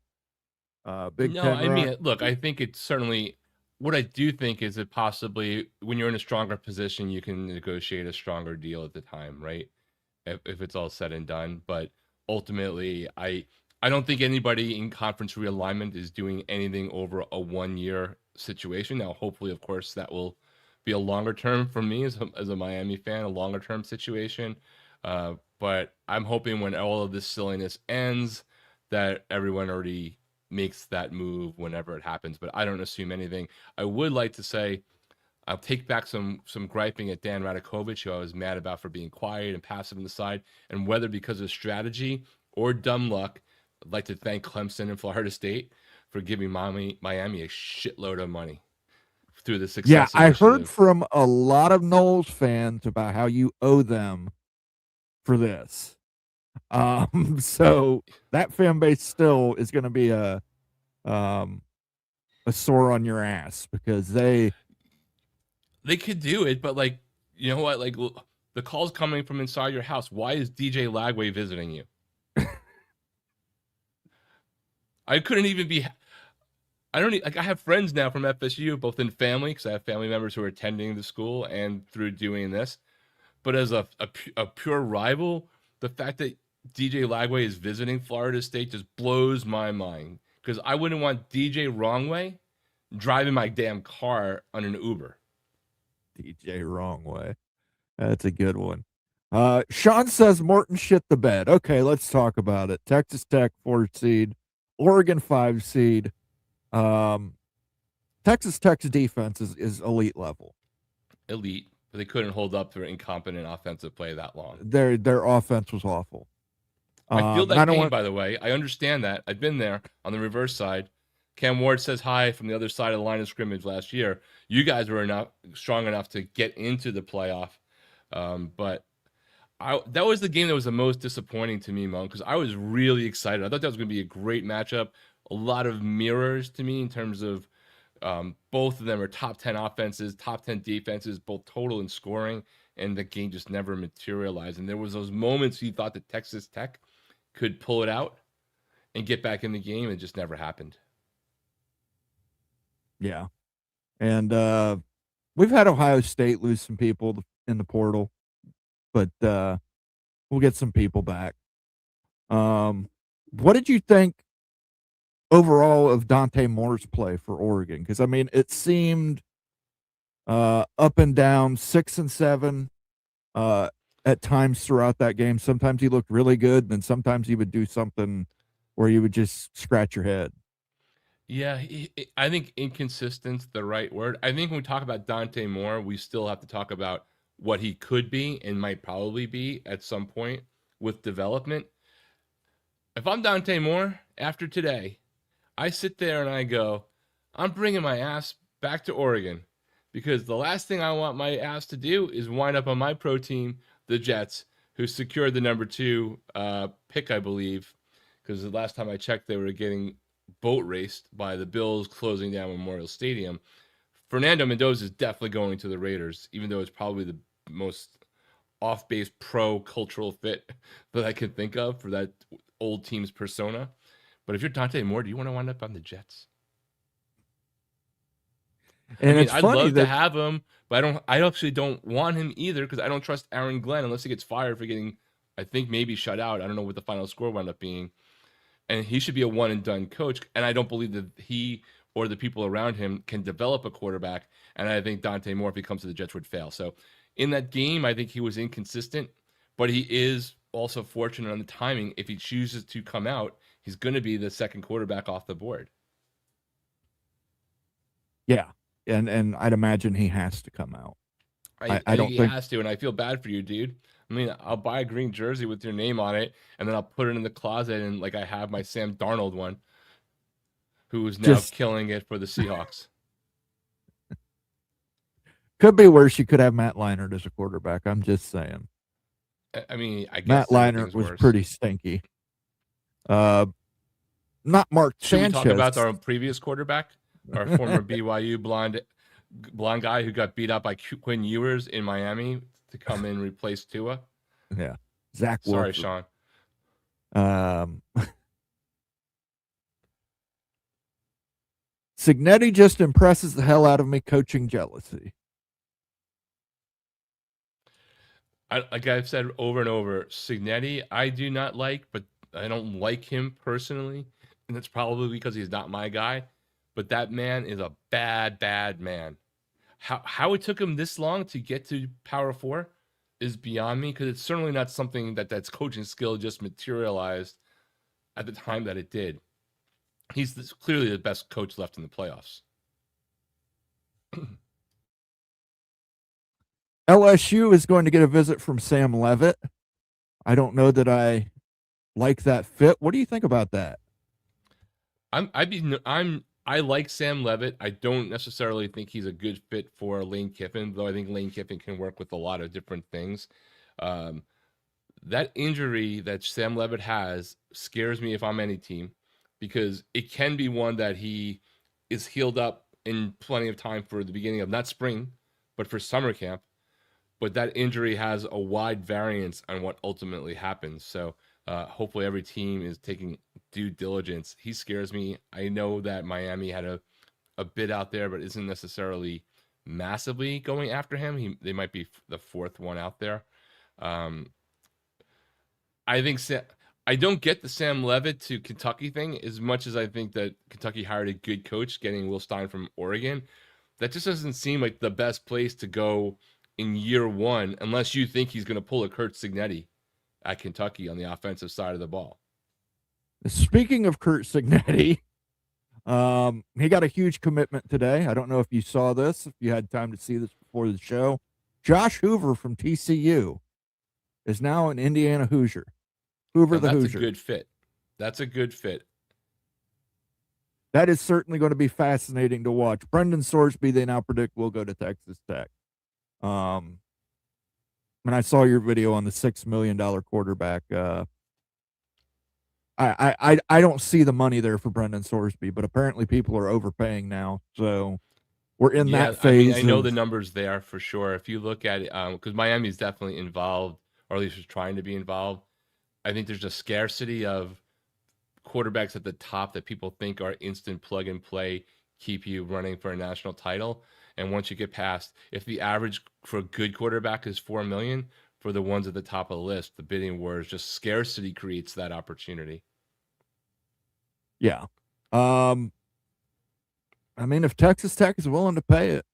Speaker 1: Big
Speaker 2: No,
Speaker 1: Ten?
Speaker 2: I mean, look, I think it's certainly what I do think is that possibly when you're in a stronger position, you can negotiate a stronger deal at the time, right? If it's all said and done. But ultimately, I don't think anybody in conference realignment is doing anything over a 1 year situation. Now, hopefully, of course, that will be a longer term for me as a Miami fan, a longer term situation. But I'm hoping when all of this silliness ends, that everyone already makes that move whenever it happens. But I don't assume anything. I would like to say I'll take back some griping at Dan Radakovich, who I was mad about for being quiet and passive on the side, and whether because of strategy or dumb luck, I'd like to thank Clemson and Florida State for giving Miami a shitload of money through the success.
Speaker 1: Yeah, I heard
Speaker 2: initiative.
Speaker 1: from a lot of Knowles fans about how you owe them for this. So that fan base still is going to be a sore on your ass because they
Speaker 2: could do it, but like, you know what? Like, the call's coming from inside your house. Why is DJ Lagway visiting you? I couldn't even be. I don't like. I have friends now from FSU, both in family, because I have family members who are attending the school and through doing this. But as a pure rival, the fact that DJ Lagway is visiting Florida State just blows my mind. Because I wouldn't want DJ Wrongway driving my damn car on an Uber.
Speaker 1: DJ wrong way. That's a good one. Sean says Morton shit the bed. Okay, let's talk about it. Texas Tech 4 seed, Oregon 5 seed. Texas Tech's defense is elite level.
Speaker 2: Elite, but they couldn't hold up to incompetent offensive play that long.
Speaker 1: Their offense was awful.
Speaker 2: I feel that game, by the way. I understand that. I've been there on the reverse side. Cam Ward says hi from the other side of the line of scrimmage last year. You guys were strong enough to get into the playoff. But that was the game that was the most disappointing to me, Mon, because I was really excited. I thought that was going to be a great matchup. A lot of mirrors to me in terms of both of them are top 10 offenses, top 10 defenses, both total and scoring, and the game just never materialized. And there was those moments you thought that Texas Tech could pull it out and get back in the game. It just never happened.
Speaker 1: Yeah. And we've had Ohio State lose some people in the portal, but we'll get some people back. What did you think overall of Dante Moore's play for Oregon? Because, I mean, it seemed up and down, 6 and 7 at times throughout that game. Sometimes he looked really good, and sometimes he would do something where you would just scratch your head.
Speaker 2: Yeah, I think inconsistent's the right word. I think when we talk about Dante Moore, we still have to talk about what he could be and might probably be at some point with development. If I'm Dante Moore after today, I sit there and I go, I'm bringing my ass back to Oregon, because the last thing I want my ass to do is wind up on my pro team, the Jets, who secured the number 2 pick, I believe, because the last time I checked, they were getting boat raced by the Bills closing down Memorial Stadium. Fernando Mendoza is definitely going to the Raiders, even though it's probably the most off-base pro cultural fit that I can think of for that old team's persona. But if you're Dante Moore, do you want to wind up on the Jets?
Speaker 1: And
Speaker 2: I'd love to have him, but I actually don't want him either, because I don't trust Aaron Glenn unless he gets fired for getting, I think, maybe shut out. I don't know what the final score wound up being. And he should be a one-and-done coach. And I don't believe that he or the people around him can develop a quarterback. And I think Dante Moore, if he comes to the Jets, would fail. So in that game, I think he was inconsistent, but he is also fortunate on the timing. If he chooses to come out, he's going to be the second quarterback off the board.
Speaker 1: Yeah. And I'd imagine he has to come out.
Speaker 2: I think he has to, and I feel bad for you, dude. I mean, I'll buy a green jersey with your name on it, and then I'll put it in the closet, and like I have my Sam Darnold one, who is now killing it for the Seahawks.
Speaker 1: Could be worse. You could have Matt Leinart as a quarterback. I'm just saying.
Speaker 2: I mean, I guess
Speaker 1: Matt Leinart was pretty stinky. Not Mark
Speaker 2: Should
Speaker 1: Sanchez.
Speaker 2: we talk about our previous quarterback, our former BYU blonde blonde guy who got beat up by Quinn Ewers in Miami to come in and replace Tua.
Speaker 1: Yeah. Zach
Speaker 2: Sorry,
Speaker 1: Wilson.
Speaker 2: Sean.
Speaker 1: Cignetti just impresses the hell out of me, coaching jealousy.
Speaker 2: Like I've said over and over, Cignetti I do not like, but I don't like him personally, and that's probably because he's not my guy. But that man is a bad, bad man. How it took him this long to get to Power 4 is beyond me, because it's certainly not something that's coaching skill just materialized at the time that it did. He's clearly the best coach left in the playoffs.
Speaker 1: LSU is going to get a visit from Sam Levitt. I don't know that I like that fit. What do you think about that?
Speaker 2: I like Sam Levitt. I don't necessarily think he's a good fit for Lane Kiffin, though I think Lane Kiffin can work with a lot of different things. That injury that Sam Levitt has scares me if I'm any team, because it can be one that he is healed up in plenty of time for the beginning of not spring, but for summer camp. But that injury has a wide variance on what ultimately happens. So hopefully every team is taking due diligence. He scares me. I know that Miami had a bid out there, but isn't necessarily massively going after him. They might be the fourth one out there. I think I don't get the Sam Levitt to Kentucky thing as much as I think that Kentucky hired a good coach, getting Will Stein from Oregon. That just doesn't seem like the best place to go in year one, unless you think he's going to pull a Curt Cignetti at Kentucky on the offensive side of the ball.
Speaker 1: Speaking of Curt Cignetti, he got a huge commitment today. I don't know if you saw this, if you had time to see this before the show. Josh Hoover from TCU is now an Indiana Hoosier. Hoover the Hoosier.
Speaker 2: That's a good fit. That's a good fit.
Speaker 1: That is certainly going to be fascinating to watch. Brendan Sorsby, they now predict, will go to Texas Tech. And I saw your video on the $6 million quarterback. I don't see the money there for Brendan Sorsby, but apparently people are overpaying now. So we're in that phase.
Speaker 2: I know the numbers there for sure. If you look at it, because Miami's definitely involved, or at least is trying to be involved. I think there's a scarcity of quarterbacks at the top that people think are instant plug and play, keep you running for a national title. And once you get past, if the average for a good quarterback is $4 million, for the ones at the top of the list, the bidding war is just scarcity creates that opportunity.
Speaker 1: Yeah. I mean, if Texas Tech is willing to pay it,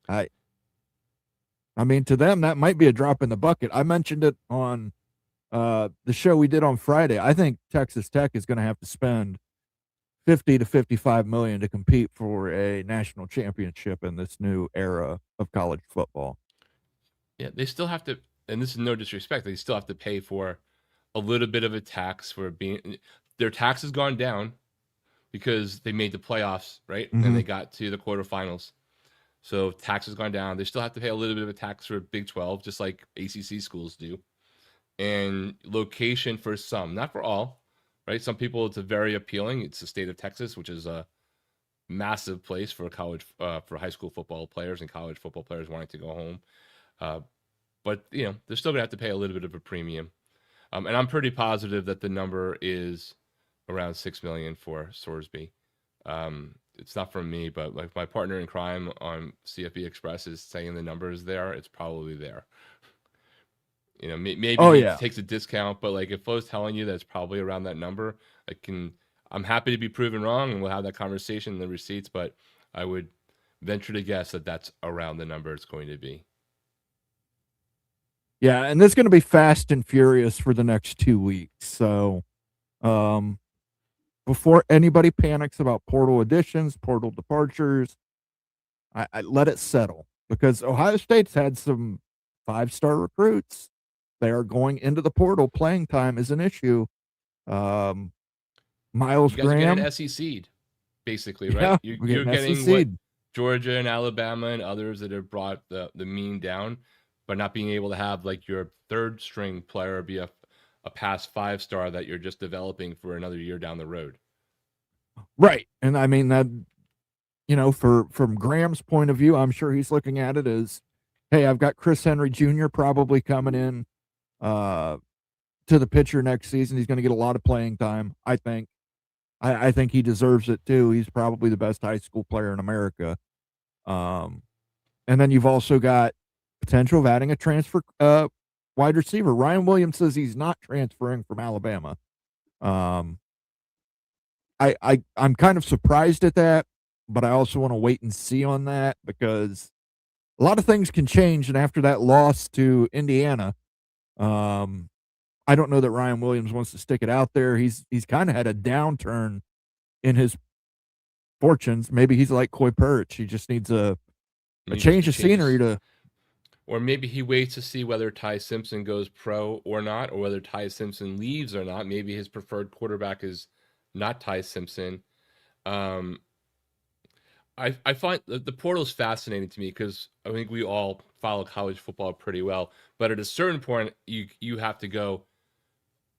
Speaker 1: I mean, to them, that might be a drop in the bucket. I mentioned it on the show we did on Friday. I think Texas Tech is going to have to spend 50 to 55 million to compete for a national championship in this new era of college football.
Speaker 2: Yeah, they still have to, and this is no disrespect, they still have to pay for a little bit of a tax for being, their tax has gone down because they made the playoffs, right?
Speaker 1: Mm-hmm.
Speaker 2: And they got to the quarterfinals. So tax has gone down. They still have to pay a little bit of a tax for Big 12, just like ACC schools do. And location for some, not for all, right? Some people, it's a very appealing. It's the state of Texas, which is a massive place for college, for high school football players and college football players wanting to go home. But you know, they're still gonna have to pay a little bit of a premium. And I'm pretty positive that the number is around $6 million for Sorsby. It's not from me, but like my partner in crime on CFB Express is saying the number is there. It's probably there. You know, maybe he takes a discount, but like if Flo's telling you that it's probably around that number, I'm happy to be proven wrong, and we'll have that conversation in the receipts. But I would venture to guess that that's around the number it's going to be.
Speaker 1: Yeah, and this is going to be fast and furious for the next 2 weeks. So, before anybody panics about portal additions, portal departures, I let it settle, because Ohio State's had some 5-star recruits. They are going into the portal. Playing time is an issue. Miles
Speaker 2: you guys
Speaker 1: Graham,
Speaker 2: are getting SEC'd, basically, right?
Speaker 1: Yeah,
Speaker 2: you're getting
Speaker 1: SEC'd.
Speaker 2: what Georgia and Alabama and others that have brought the mean down, but not being able to have like your third string player be a past 5-star that you're just developing for another year down the road.
Speaker 1: Right. And I mean, that from Graham's point of view, I'm sure he's looking at it as, hey, I've got Chris Henry Jr. probably coming in to the pitcher next season. He's going to get a lot of playing time, I think. I think he deserves it too. He's probably the best high school player in America. And then you've also got potential of adding a transfer wide receiver. Ryan Williams says he's not transferring from Alabama. I'm kind of surprised at that, but I also want to wait and see on that because a lot of things can change. And after that loss to Indiana, I don't know that Ryan Williams wants to stick it out there. He's kind of had a downturn in his fortunes. Maybe he's like Coy Perch. He just needs a change of scenery to.
Speaker 2: Or maybe he waits to see whether Ty Simpson goes pro or not, or whether Ty Simpson leaves or not. Maybe his preferred quarterback is not Ty Simpson. I find the portal is fascinating to me because I think we all follow college football pretty well. But at a certain point, you have to go.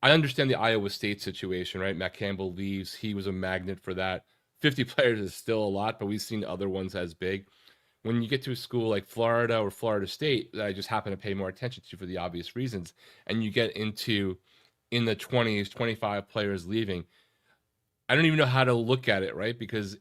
Speaker 2: I understand the Iowa State situation, right? Matt Campbell leaves. He was a magnet for that. 50 players is still a lot, but we've seen other ones as big. When you get to a school like Florida or Florida State that I just happen to pay more attention to for the obvious reasons, and you get into in the 20s, 25 players leaving, I don't even know how to look at it, right? Because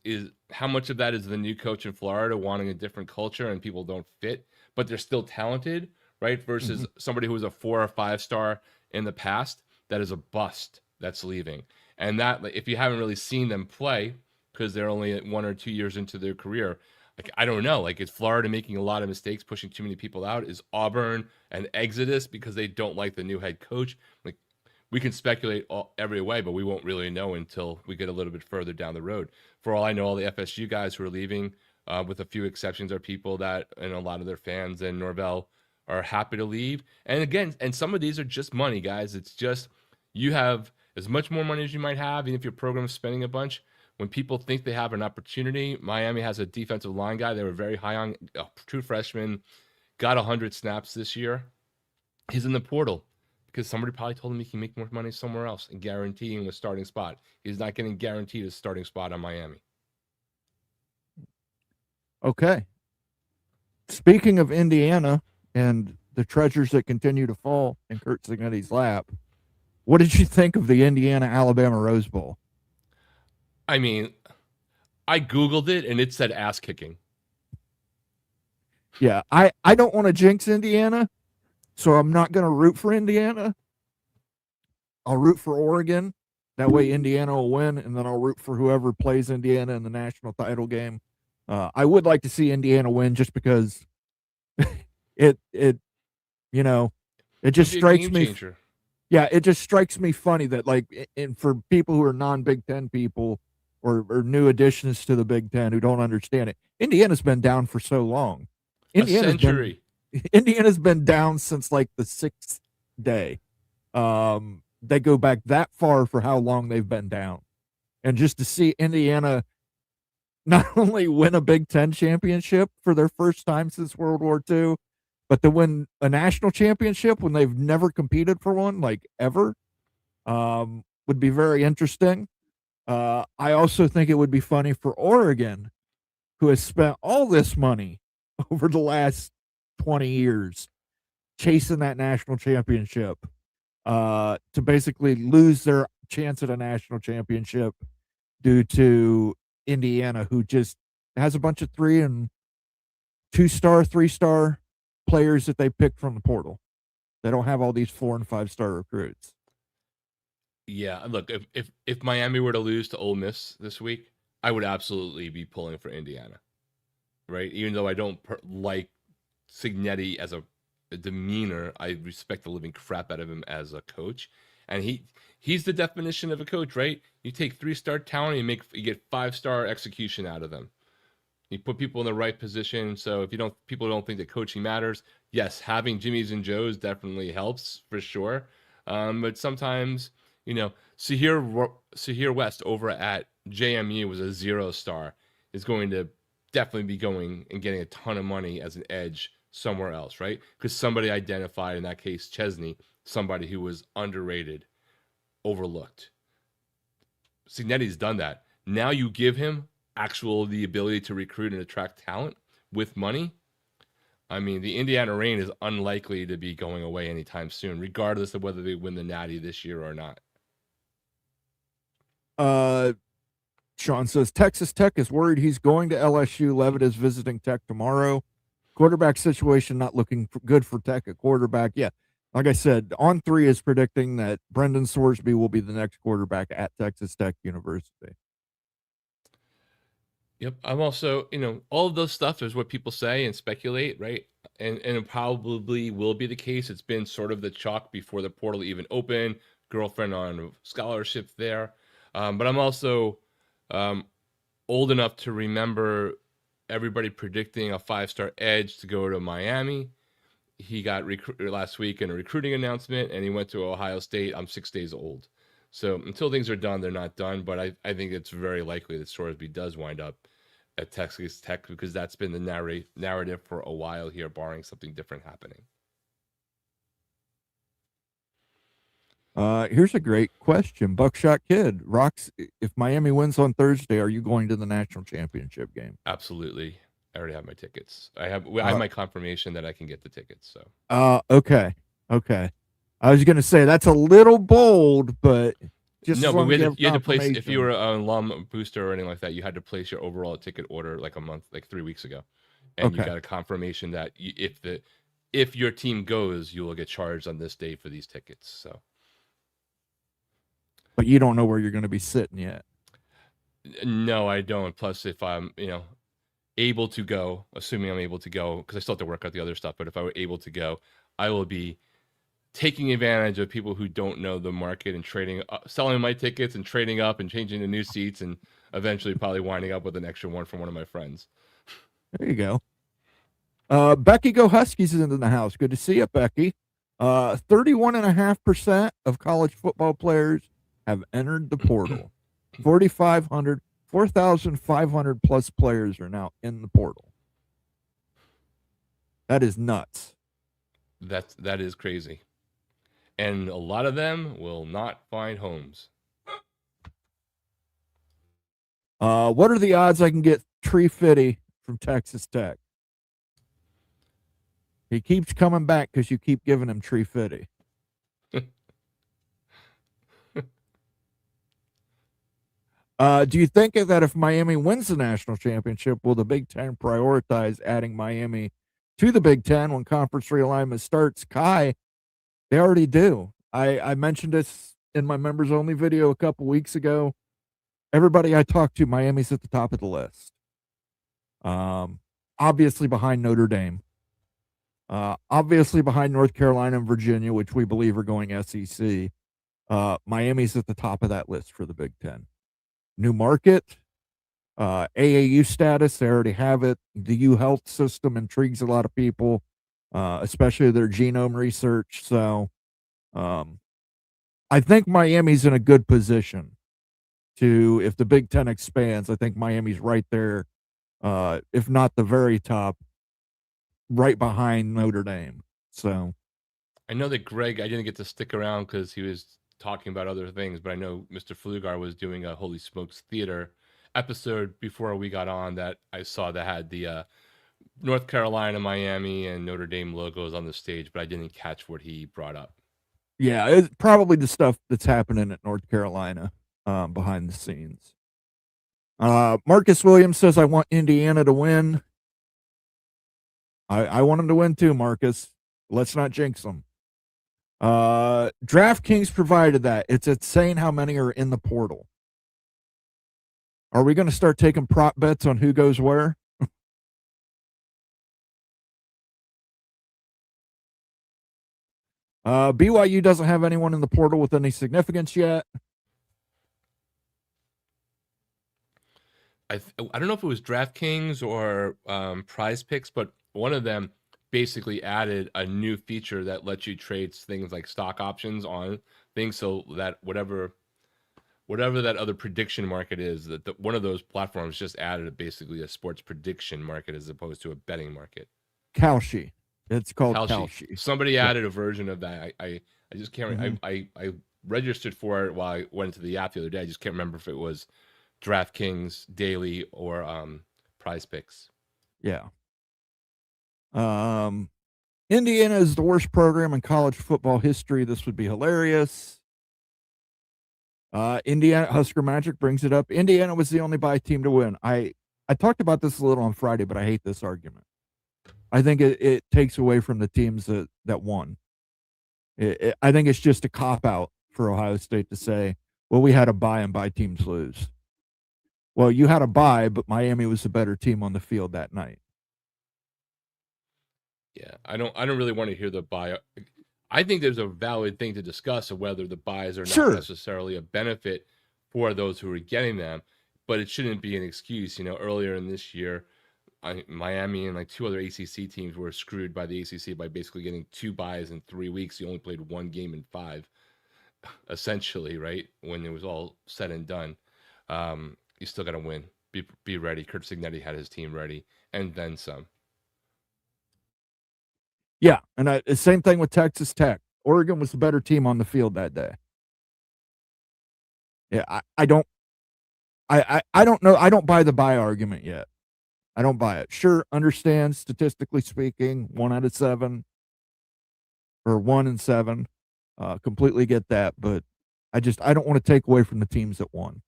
Speaker 2: how much of that is the new coach in Florida wanting a different culture and people don't fit, but they're still talented, right? Versus somebody who was a 4 or 5 star in the past that is a bust that's leaving. And that, if you haven't really seen them play because they're only 1 or 2 years into their career, like, I don't know. Like, is Florida making a lot of mistakes, pushing too many people out? Is Auburn an exodus because they don't like the new head coach? Like, we can speculate every way, but we won't really know until we get a little bit further down the road. For all I know, all the FSU guys who are leaving, with a few exceptions, are people that, and a lot of their fans and Norvell are happy to leave. And again, and some of these are just money, guys. It's just you have as much more money as you might have, even if your program is spending a bunch. When people think they have an opportunity, Miami has a defensive line guy they were very high on, a true freshman, got 100 snaps this year. He's in the portal because somebody probably told him he can make more money somewhere else and guaranteeing a starting spot. He's not getting guaranteed a starting spot on Miami.
Speaker 1: Okay. Speaking of Indiana and the treasures that continue to fall in Kurt Cignetti's lap, what did you think of the Indiana-Alabama Rose Bowl?
Speaker 2: I mean, I Googled it and it said ass kicking.
Speaker 1: Yeah, I don't want to jinx Indiana, so I'm not going to root for Indiana. I'll root for Oregon. That way Indiana will win, and then I'll root for whoever plays Indiana in the national title game. I would like to see Indiana win just because it just strikes me.
Speaker 2: Changer.
Speaker 1: Yeah, it just strikes me funny that, like, and for people who are non-Big Ten people or new additions to the Big Ten who don't understand it, Indiana's been down for so long.
Speaker 2: Century.
Speaker 1: Indiana's been down since like the 6th day. They go back that far for how long they've been down. And just to see Indiana not only win a Big Ten championship for their first time since World War II, but to win a national championship when they've never competed for one, like ever, would be very interesting. I also think it would be funny for Oregon, who has spent all this money over the last 20 years chasing that national championship, to basically lose their chance at a national championship due to Indiana, who just has a bunch of 3 and 2-star, 3-star players that they picked from the portal. They don't have all these 4 and 5-star recruits.
Speaker 2: Yeah, look, if Miami were to lose to Ole Miss this week, I would absolutely be pulling for Indiana, right? Even though I don't like Cignetti as a demeanor, I respect the living crap out of him as a coach, and he's the definition of a coach, right? You take 3-star talent, you get 5-star execution out of them. You put people in the right position. So if people don't think that coaching matters, yes, having Jimmys and Joes definitely helps for sure. But sometimes, Sahir West over at JMU was a 0-star, is going to definitely be going and getting a ton of money as an edge somewhere else, right? Because somebody identified, in that case, Chesney, somebody who was underrated, overlooked. Cignetti's done that. Now you give him the ability to recruit and attract talent with money, I mean, the Indiana Reign is unlikely to be going away anytime soon, regardless of whether they win the Natty this year or not.
Speaker 1: Sean says Texas Tech is worried he's going to LSU. Levitt is visiting Tech tomorrow. Quarterback situation not looking good for Tech at quarterback. Yeah, like I said, On Three is predicting that Brendan Sorsby will be the next quarterback at Texas Tech University.
Speaker 2: Yep. I'm also, all of those stuff is what people say and speculate, right? And it probably will be the case. It's been sort of the chalk before the portal even opened. Girlfriend on scholarship there. But I'm also old enough to remember everybody predicting a 5-star edge to go to Miami. He got recruited last week in a recruiting announcement, and he went to Ohio State. I'm 6 days old. So until things are done, they're not done. But I think it's very likely that Sorsby does wind up at Texas Tech because that's been the narrative for a while here, barring something different happening.
Speaker 1: Here's a great question. Buckshot Kid, Rocks, if Miami wins on Thursday, are you going to the national championship game?
Speaker 2: Absolutely. I already have my tickets. I have my confirmation that I can get the tickets.
Speaker 1: So. Okay. I was going to say that's a little bold, but just
Speaker 2: no. But you had to place, if you were an alum booster or anything like that, you had to place your overall ticket order like 3 weeks ago, and you got a confirmation that if your team goes, you will get charged on this day for these tickets. So.
Speaker 1: But you don't know where you're going to be sitting yet.
Speaker 2: No, I don't. Plus, if I'm, able to go, assuming I'm able to go, because I still have to work out the other stuff, but if I were able to go, I will be taking advantage of people who don't know the market and selling my tickets and trading up and changing the new seats and eventually probably winding up with an extra one from one of my friends.
Speaker 1: There you go. Becky Go Huskies is in the house. Good to see you, Becky. 31.5% of college football players have entered the portal. 4,500 plus players are now in the portal. That is nuts.
Speaker 2: That is crazy. And a lot of them will not find homes.
Speaker 1: What are the odds I can get Tree Fitty from Texas Tech? He keeps coming back because you keep giving him Tree Fitty. Do you think that if Miami wins the national championship, will the Big Ten prioritize adding Miami to the Big Ten when conference realignment starts? Kai, they already do. I mentioned this in my members only video a couple weeks ago. Everybody I talked to, Miami's at the top of the list. Obviously behind Notre Dame. Obviously behind North Carolina and Virginia, which we believe are going SEC. Miami's at the top of that list for the Big Ten. New market, AAU status, they already have it. The U Health system intrigues a lot of people, especially their genome research. So I think Miami's in a good position to, if the Big Ten expands, I think Miami's right there, if not the very top, right behind Notre Dame. So
Speaker 2: I know that Greg, I didn't get to stick around because he was talking about other things, but I know Mr. Flugar was doing a Holy Smokes Theater episode before we got on that I saw that had the North Carolina, Miami, and Notre Dame logos on the stage, but I didn't catch what he brought up.
Speaker 1: Yeah, it's probably the stuff that's happening at North Carolina behind the scenes. Marcus Williams says, I want Indiana to win. I want them to win too, Marcus. Let's not jinx them. DraftKings provided that. It's insane how many are in the portal. Are we going to start taking prop bets on who goes where? BYU doesn't have anyone in the portal with any significance yet.
Speaker 2: I don't know if it was DraftKings or Prize Picks, but one of them basically added a new feature that lets you trade things like stock options on things, so that whatever that other prediction market is, that one of those platforms just added basically a sports prediction market as opposed to a betting market.
Speaker 1: Kalshi. It's called Kalshi.
Speaker 2: Somebody added a version of that. I just can't. I registered for it while I went to the app the other day. I just can't remember if it was DraftKings daily or Prize Picks.
Speaker 1: Yeah. Indiana is the worst program in college football history. This would be hilarious. Indiana Husker Magic brings it up. Indiana was the only bye team to win. I talked about this a little on Friday, but I hate this argument. I think it takes away from the teams that won. I think it's just a cop-out for Ohio State to say, well, we had a bye and bye teams lose. Well, you had a bye, but Miami was the better team on the field that night.
Speaker 2: Yeah, I don't really want to hear the bye. I think there's a valid thing to discuss of whether the buys are not necessarily a benefit for those who are getting them, but it shouldn't be an excuse. Earlier in this year, Miami and like 2 other ACC teams were screwed by the ACC by basically getting 2 buys in 3 weeks. You only played 1 game in 5, essentially, right? When it was all said and done, you still got to win. Be ready. Kurt Signetti had his team ready, and then some.
Speaker 1: Yeah, and the same thing with Texas Tech. Oregon was the better team on the field that day. Yeah, I don't know. I don't buy the buy argument yet. I don't buy it. Sure, understand statistically speaking, 1 out of 7 or 1 in 7. Completely get that, but I don't want to take away from the teams that won.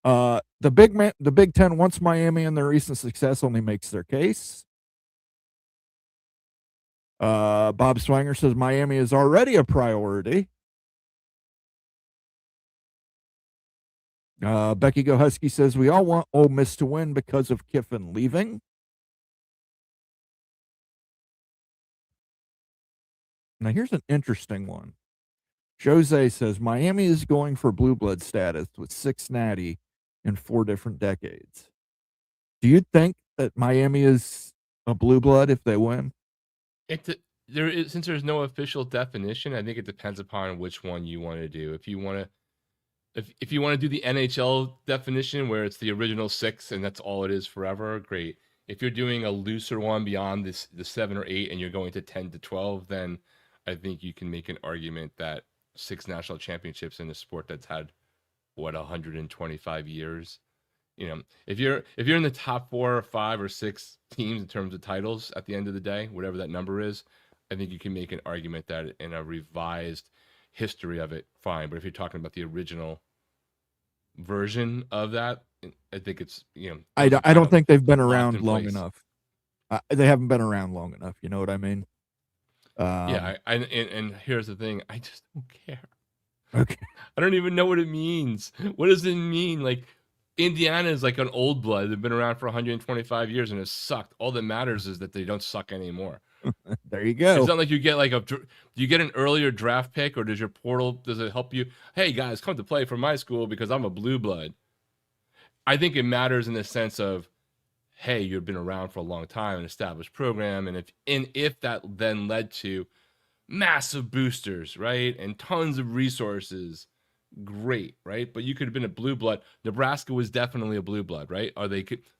Speaker 1: The Big Ten wants Miami, and their recent success only makes their case. Bob Swanger says Miami is already a priority. Becky Go Husky says we all want Ole Miss to win because of Kiffin leaving. Now here's an interesting one. Jose says Miami is going for blue blood status with 6 natty in 4 different decades. Do you think that Miami is a blue blood if they win?
Speaker 2: Since there's no official definition, I think it depends upon which one you want to do. If you want to do the NHL definition where it's the original 6 and that's all it is forever, great. If you're doing a looser one beyond the 7 or 8 and you're going to 10 to 12, then I think you can make an argument that 6 national championships in a sport that's had 125 years. If you're in the top 4 or 5 or 6 teams in terms of titles at the end of the day, whatever that number is, I think you can make an argument that in a revised history of it, fine. But if you're talking about the original version of that, I think it's
Speaker 1: I don't think they've been around long enough. They haven't been around long enough. You know what I mean?
Speaker 2: Yeah. And here's the thing: I just don't care.
Speaker 1: Okay.
Speaker 2: I don't even know what it means. What does it mean? Like, Indiana is like an old blood. They've been around for 125 years and have sucked. All that matters is that they don't suck anymore.
Speaker 1: There you go.
Speaker 2: It's not like you get do you get an earlier draft pick, or does it help you? Hey guys, come to play for my school because I'm a blue blood. I think it matters in the sense of, hey, you've been around for a long time, an established program, and if that then led to massive boosters, right, and tons of resources, great, right? But you could have been a blue blood. Nebraska was definitely a blue blood, right? Well,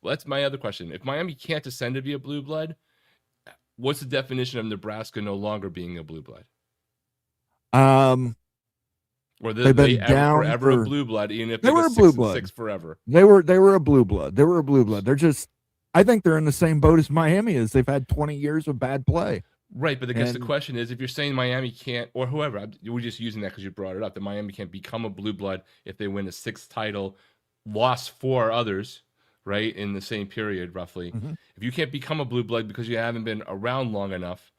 Speaker 2: that's my other question. If Miami can't ascend to be a blue blood, what's the definition of Nebraska no longer being a blue blood? Or
Speaker 1: they've been
Speaker 2: forever a blue blood, even if
Speaker 1: they were a blue blood
Speaker 2: 6 forever.
Speaker 1: They were a blue blood. They were a blue blood. They're just, I think they're in the same boat as Miami is. They've had 20 years of bad play.
Speaker 2: Right, but I guess the question is, if you're saying Miami can't, or whoever, we're just using that because you brought it up, that Miami can't become a blue blood if they win a 6th title, lost 4 others, right, in the same period, roughly.
Speaker 1: Mm-hmm.
Speaker 2: If you can't become a blue blood because you haven't been around long enough,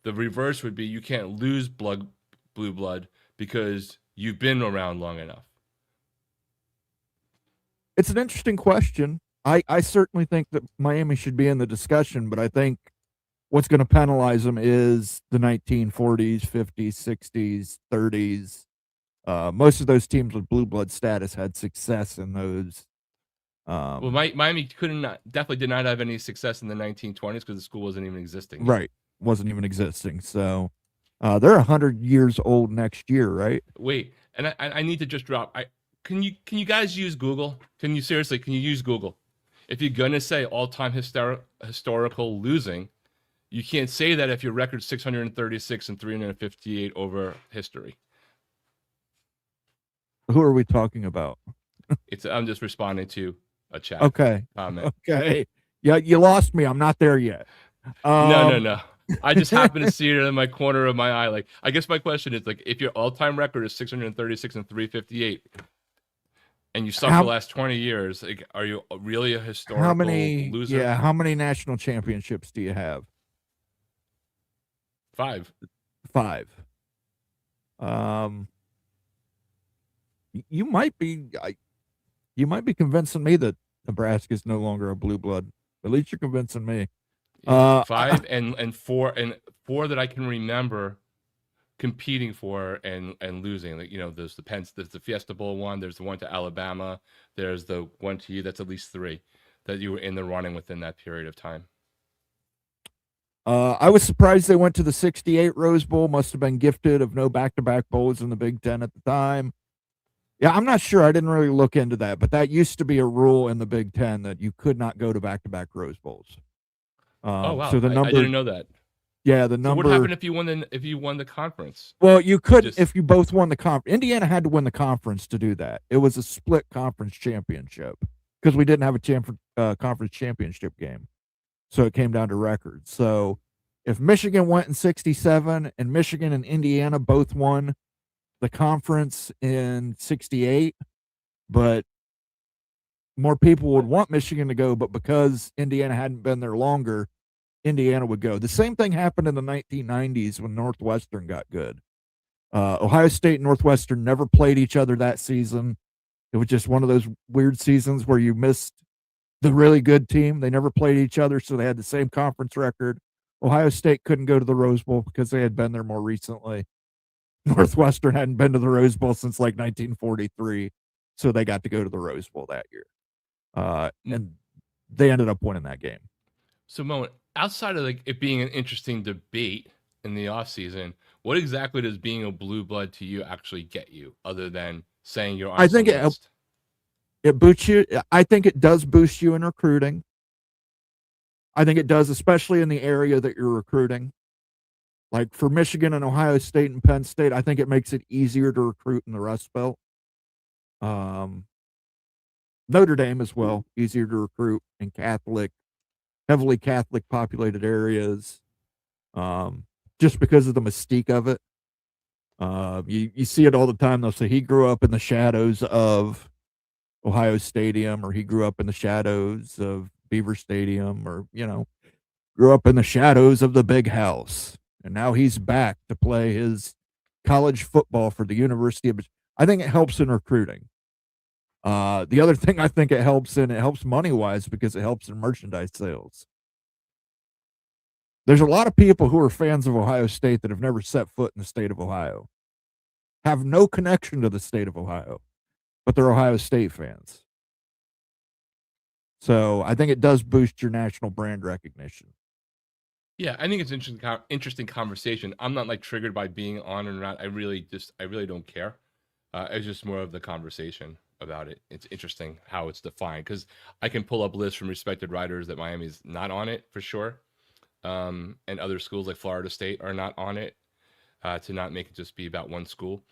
Speaker 2: the reverse would be you can't lose blue blood because you've been around long enough.
Speaker 1: It's an interesting question. I certainly think that Miami should be in the discussion, but I think what's going to penalize them is the 1940s, 50s, 60s, 30s. Most of those teams with blue blood status had success in those.
Speaker 2: Well, Miami definitely did not have any success in the 1920s because the school wasn't even existing.
Speaker 1: Right. Wasn't even existing. So they're 100 years old next year, right?
Speaker 2: Wait, and I need to just drop. Can you guys use Google? Can you use Google? If you're going to say all-time historical losing, you can't say that if your record's 636 and 358 over history.
Speaker 1: Who are we talking about?
Speaker 2: I'm just responding to a chat
Speaker 1: Okay.
Speaker 2: comment.
Speaker 1: Okay. Yeah, you lost me. I'm not there yet.
Speaker 2: No. I just happen to see it in my corner of my eye. Like, I guess my question is, like, if your all-time record is 636 and 358, and you suck the
Speaker 1: How,
Speaker 2: last 20 years, like, are you really a
Speaker 1: how
Speaker 2: historical
Speaker 1: many?
Speaker 2: loser?
Speaker 1: Yeah, how many national championships do you have?
Speaker 2: 5.
Speaker 1: 5. You might be. You might be convincing me that Nebraska is no longer a blue blood. At least you're convincing me.
Speaker 2: 5 and 4 that I can remember competing for and losing. Like, there's there's the Fiesta Bowl one, there's the one to Alabama, there's the one to you. That's at least 3 that you were in the running within that period of time.
Speaker 1: I was surprised they went to the 68 Rose Bowl. Must have been gifted of no back-to-back bowls in the Big Ten at the time. Yeah, I'm not sure. I didn't really look into that, but that used to be a rule in the Big Ten that you could not go to back-to-back Rose Bowls.
Speaker 2: Oh wow!
Speaker 1: So the number,
Speaker 2: I didn't know that.
Speaker 1: Yeah, the
Speaker 2: So
Speaker 1: number.
Speaker 2: what happened if you won the conference?
Speaker 1: Well, you couldn't if you both won the conference. Indiana had to win the conference to do that. It was a split conference championship because we didn't have a conference championship game, so it came down to records. So if Michigan went in 67 and Michigan and Indiana both won the conference in 68, but more people would want Michigan to go, but because Indiana hadn't been there longer, Indiana would go. The same thing happened in the 1990s when Northwestern got good. Ohio State and Northwestern never played each other that season. It was just one of those weird seasons where you missed the really good team. They never played each other, so they had the same conference record. Ohio State couldn't go to the Rose Bowl because they had been there more recently. Northwestern hadn't been to the Rose Bowl since like 1943, so they got to go to the Rose Bowl that year. And they ended up winning that game.
Speaker 2: So, Mo, outside of like it being an interesting debate in the off season, what exactly does being a blue blood to you actually get you, other than saying you're on
Speaker 1: I think it boosts you. I think it does boost you in recruiting. I think it does, especially in the area that you're recruiting. Like for Michigan and Ohio State and Penn State, I think it makes it easier to recruit in the Rust Belt. Notre Dame as well, easier to recruit in heavily Catholic populated areas, just because of the mystique of it. You see it all the time. They'll say he grew up in the shadows of Ohio Stadium, or he grew up in the shadows of Beaver Stadium, or, grew up in the shadows of the big house. And now he's back to play his college football for the University of Michigan. I think it helps in recruiting. The other thing I think it helps money-wise because it helps in merchandise sales. There's a lot of people who are fans of Ohio State that have never set foot in the state of Ohio, have no connection to the state of Ohio, but they're Ohio State fans. So I think it does boost your national brand recognition.
Speaker 2: Yeah, I think it's interesting conversation. I'm not like triggered by being on or not. I really don't care. It's just more of the conversation about it. It's interesting how it's defined, because I can pull up lists from respected writers that Miami's not on it for sure, and other schools like Florida State are not on it, to not make it just be about one school,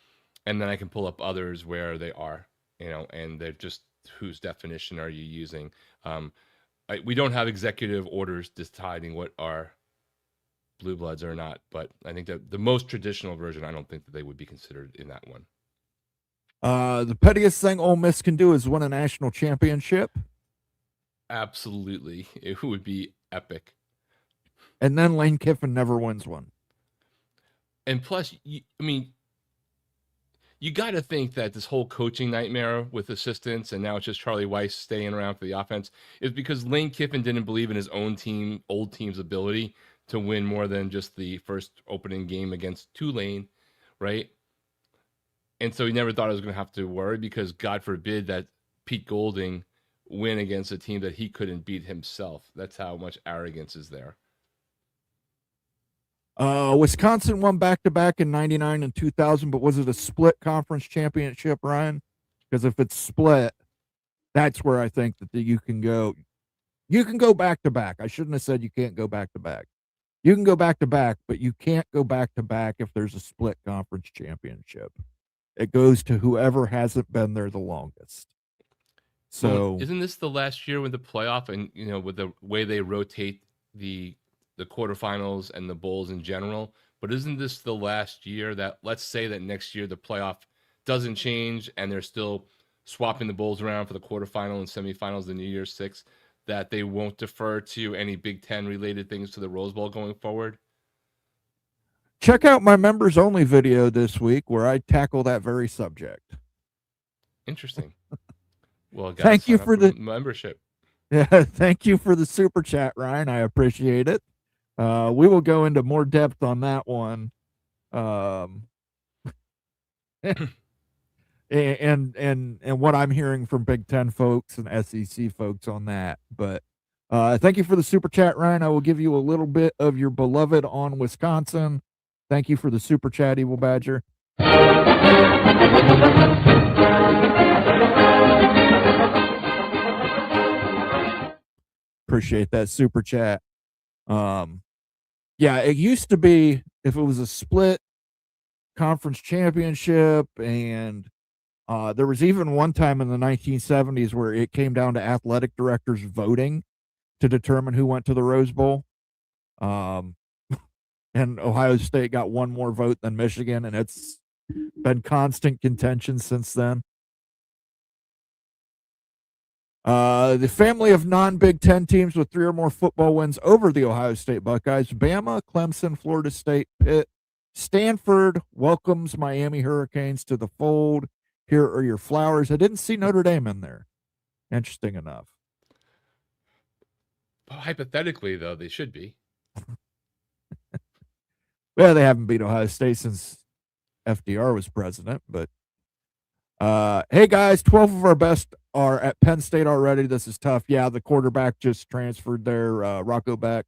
Speaker 2: and then I can pull up others where they are, and they're just, whose definition are you using? We don't have executive orders deciding what are blue bloods or not, but I think that the most traditional version, I don't think that they would be considered in that one.
Speaker 1: The pettiest thing Ole Miss can do is win a national championship.
Speaker 2: Absolutely. It would be epic.
Speaker 1: And then Lane Kiffin never wins one.
Speaker 2: And plus, you got to think that this whole coaching nightmare with assistants, and now it's just Charlie Weiss staying around for the offense, is because Lane Kiffin didn't believe in his old team's ability to win more than just the first opening game against Tulane, right? And so he never thought he was going to have to worry, because God forbid that Pete Golding win against a team that he couldn't beat himself. That's how much arrogance is there.
Speaker 1: Wisconsin won back-to-back in 99 and 2000, but was it a split conference championship, Ryan? Because if it's split, that's where I think that you can go. You can go back-to-back. I shouldn't have said you can't go back-to-back. You can go back-to-back, but you can't go back-to-back if there's a split conference championship. It goes to whoever hasn't been there the longest. So
Speaker 2: isn't this the last year with the playoff, and with the way they rotate the quarterfinals and the bowls in general? But isn't this the last year that, let's say that next year the playoff doesn't change and they're still swapping the bowls around for the quarterfinal and semifinals, the New Year's Six, that they won't defer to any Big Ten related things to the Rose Bowl going forward?
Speaker 1: check out my members only video this week where I tackle that very subject.
Speaker 2: Interesting. Well,
Speaker 1: Thank you for the
Speaker 2: membership.
Speaker 1: Yeah, thank you for the super chat, Ryan. I appreciate it. We will go into more depth on that one. And what I'm hearing from Big Ten folks and SEC folks on that. But thank you for the super chat, Ryan. I will give you a little bit of your beloved on Wisconsin. Thank you for the super chat, Evil Badger. Appreciate that super chat. Yeah, it used to be if it was a split conference championship, and there was even one time in the 1970s where it came down to athletic directors voting to determine who went to the Rose Bowl. And Ohio State got one more vote than Michigan, and it's been constant contention since then. The family of non-Big Ten teams with 3 or more football wins over the Ohio State Buckeyes: Bama, Clemson, Florida State, Pitt, Stanford welcomes Miami Hurricanes to the fold. Here are your flowers. I didn't see Notre Dame in there. Interesting enough.
Speaker 2: Hypothetically, though, they should be.
Speaker 1: Well, they haven't beat Ohio State since FDR was president, but hey guys, 12 of our best are at Penn State already. This is tough. Yeah, the quarterback just transferred there, Rocco Beck.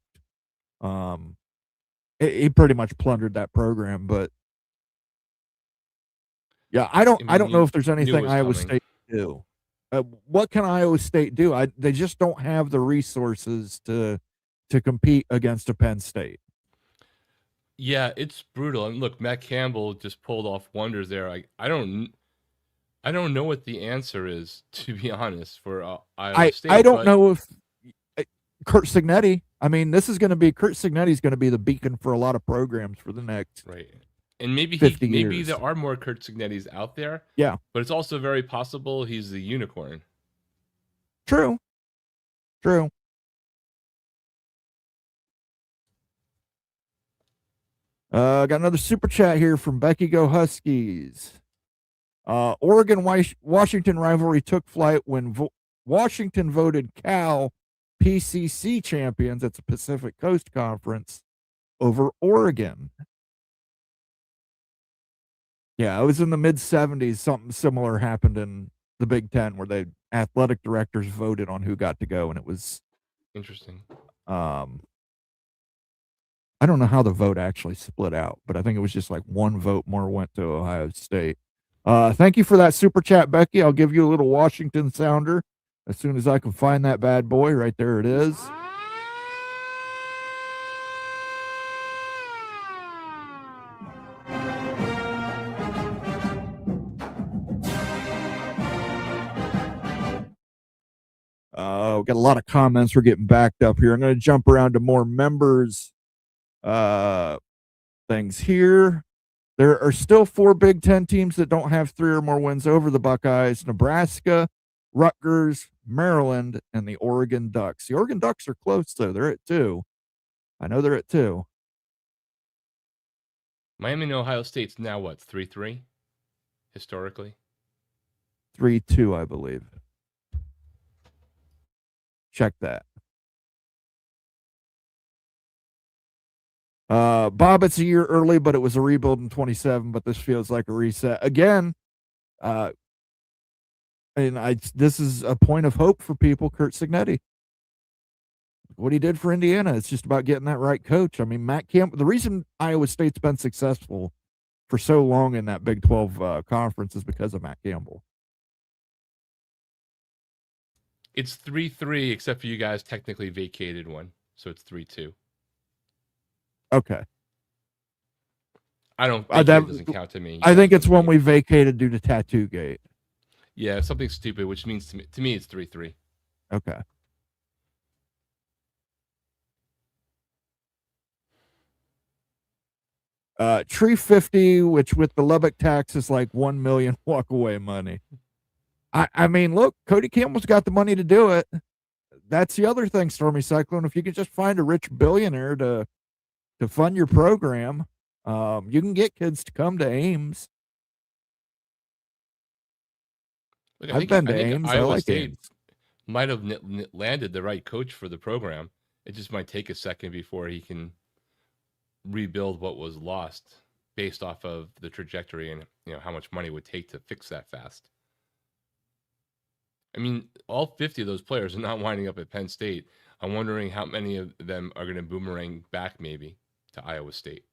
Speaker 1: He pretty much plundered that program, but yeah, I don't know if there's anything Iowa State can do. What can Iowa State do? They just don't have the resources to compete against a Penn State.
Speaker 2: Yeah, it's brutal. And look, Matt Campbell just pulled off wonders there. I don't know what the answer is, to be honest, for Iowa State.
Speaker 1: I don't know if Curt Cignetti. I mean, Curt Cignetti's going to be the beacon for a lot of programs for the next
Speaker 2: right. And maybe
Speaker 1: years.
Speaker 2: There are more Curt Cignettis out there.
Speaker 1: Yeah,
Speaker 2: but it's also very possible he's the unicorn.
Speaker 1: True. Got another super chat here from Becky Go Huskies. Oregon-Washington rivalry took flight when Washington voted Cal PCC champions, that's a Pacific Coast Conference, over Oregon. Yeah, it was in the mid-'70s. Something similar happened in the Big Ten where the athletic directors voted on who got to go, and it was
Speaker 2: interesting.
Speaker 1: I don't know how the vote actually split out, but I think it was just like one vote more went to Ohio State. Thank you for that super chat, Becky. I'll give you a little Washington sounder as soon as I can find that bad boy. Right there it is. We got a lot of comments. We're getting backed up here. I'm going to jump around to more members things here. There are still 4 Big Ten teams that don't have 3 or more wins over the Buckeyes: Nebraska, Rutgers, Maryland, and the Oregon Ducks. The Oregon Ducks are close, though. They're at 2. I know they're at 2.
Speaker 2: Miami and Ohio State's now what, 3-3 historically?
Speaker 1: 3-2, I believe. Check that. Bob, it's a year early, but it was a rebuild in 27, but this feels like a reset. Again, this is a point of hope for people, Curt Cignetti. What he did for Indiana, it's just about getting that right coach. I mean, Matt Campbell, the reason Iowa State's been successful for so long in that Big 12 conference is because of Matt Campbell.
Speaker 2: It's 3-3, except for you guys technically vacated one, so it's 3-2.
Speaker 1: Okay.
Speaker 2: I don't. It doesn't count to me.
Speaker 1: I think it's one we vacated due to Tattoo Gate.
Speaker 2: Yeah, something stupid, which means to me it's 3-3.
Speaker 1: Okay. Tree 50, which with the Lubbock tax is like 1 million walk away money. I mean, look, Cody Campbell's got the money to do it. That's the other thing, Stormy Cyclone. If you could just find a rich billionaire to fund your program, you can get kids to come to Ames.
Speaker 2: Look,
Speaker 1: I've been to
Speaker 2: I think
Speaker 1: Ames. I
Speaker 2: Iowa
Speaker 1: like
Speaker 2: State
Speaker 1: Ames.
Speaker 2: might have landed the right coach for the program. It just might take a second before he can rebuild what was lost based off of the trajectory and how much money it would take to fix that fast. I mean, all 50 of those players are not winding up at Penn State. I'm wondering how many of them are going to boomerang back maybe to Iowa State.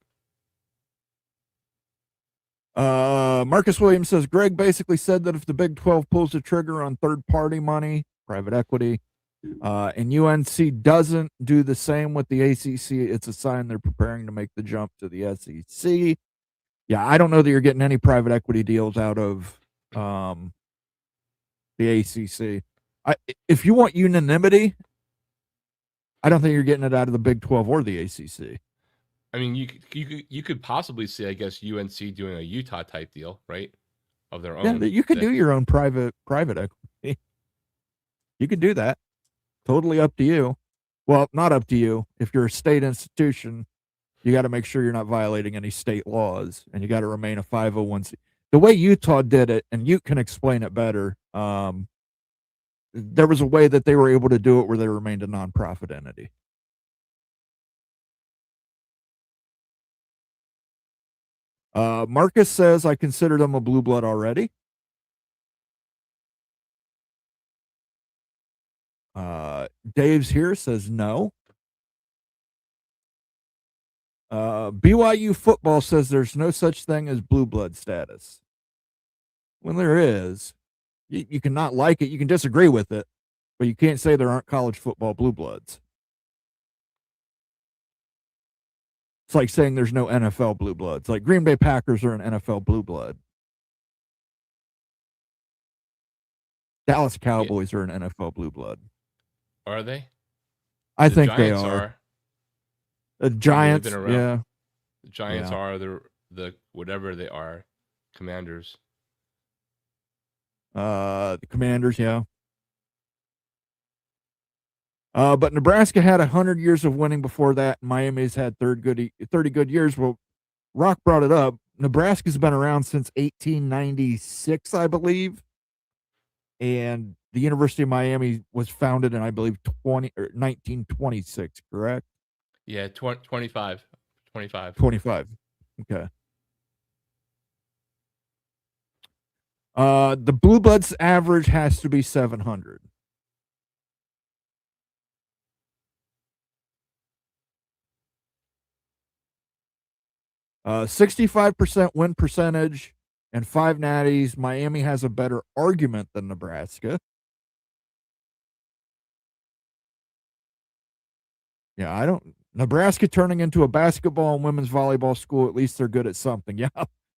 Speaker 1: Marcus Williams says Greg basically said that if the Big 12 pulls the trigger on third-party money, private equity, and UNC doesn't do the same with the ACC, it's a sign they're preparing to make the jump to the SEC. Yeah, I don't know that you're getting any private equity deals out of the ACC. If you want unanimity, I don't think you're getting it out of the Big 12 or the ACC.
Speaker 2: I mean, you could possibly see, I guess, UNC doing a Utah type deal, right? Of their own.
Speaker 1: Yeah, you could do your own private equity. You could do that. Totally up to you. Well, not up to you. If you're a state institution, you got to make sure you're not violating any state laws, and you got to remain a 501c. The way Utah did it, and you can explain it better, there was a way that they were able to do it where they remained a nonprofit entity. Marcus says, I consider them a blue blood already. Dave's here says no. BYU football says there's no such thing as blue blood status. When there is, you can not like it, you can disagree with it, but you can't say there aren't college football blue bloods. It's like saying there's no NFL blue bloods. Like Green Bay Packers are an NFL blue blood. Dallas Cowboys are an NFL blue blood.
Speaker 2: Are they?
Speaker 1: I
Speaker 2: The
Speaker 1: think they
Speaker 2: Giants
Speaker 1: are. The Giants,
Speaker 2: They've been around.
Speaker 1: yeah.
Speaker 2: The Giants are the whatever they are, Commanders.
Speaker 1: The Commanders, yeah. But Nebraska had 100 years of winning before that. Miami's had 30 good years. Well, Rock brought it up. Nebraska's been around since 1896, I believe. And the University of Miami was founded in, I believe, 1926, correct?
Speaker 2: Yeah, 25. 25.
Speaker 1: 25. Okay. The Blue Bloods average has to be 700. Uh, 65% win percentage and 5 natties. Miami has a better argument than Nebraska. Yeah, Nebraska turning into a basketball and women's volleyball school, at least they're good at something. Yeah,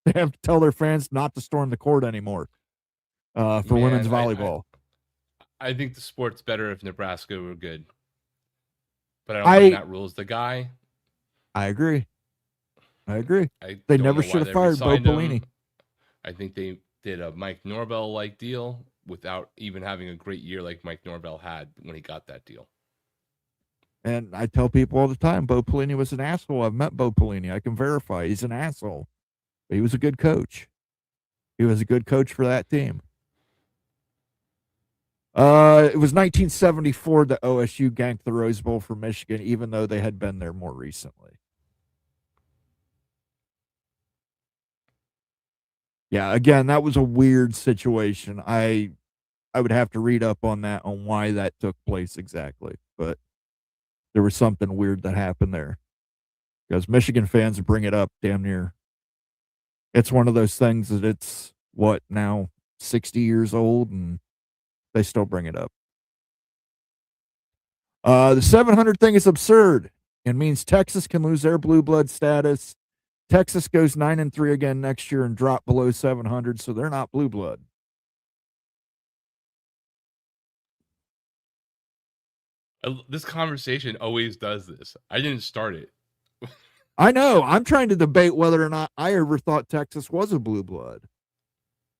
Speaker 1: they have to tell their fans not to storm the court anymore for women's volleyball.
Speaker 2: I think the sport's better if Nebraska were good. But I don't think that rules the guy.
Speaker 1: I agree. They never should have fired Bo Pelini.
Speaker 2: I think they did a Mike Norvell-like deal without even having a great year like Mike Norvell had when he got that deal.
Speaker 1: And I tell people all the time, Bo Pelini was an asshole. I've met Bo Pelini. I can verify he's an asshole. But he was a good coach. He was a good coach for that team. It was 1974 that OSU ganked the Rose Bowl for Michigan, even though they had been there more recently. Yeah, again, that was a weird situation. I would have to read up on that, on why that took place exactly. But there was something weird that happened there. Because Michigan fans bring it up damn near. It's one of those things that it's, what, now 60 years old, and they still bring it up. The 700 thing is absurd. It means Texas can lose their blue blood status. Texas goes 9-3 again next year and drop below 700, so they're not blue blood.
Speaker 2: This conversation always does this. I didn't start it.
Speaker 1: I know. I'm trying to debate whether or not I ever thought Texas was a blue blood.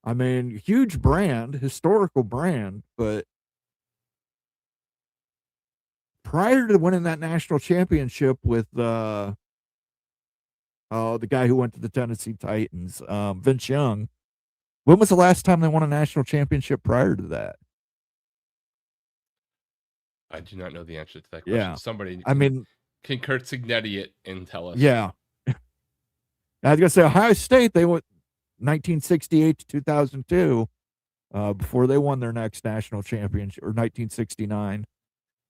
Speaker 1: I mean, huge brand, historical brand, but prior to winning that national championship with the guy who went to the Tennessee Titans, Vince Young, when was the last time they won a national championship prior to that?
Speaker 2: I do not know the answer to that question.
Speaker 1: Yeah.
Speaker 2: Somebody
Speaker 1: Can
Speaker 2: Kurt Signetti it and tell us.
Speaker 1: Yeah. I was going to say Ohio State, they went 1968 to 2002 before they won their next national championship, or 1969.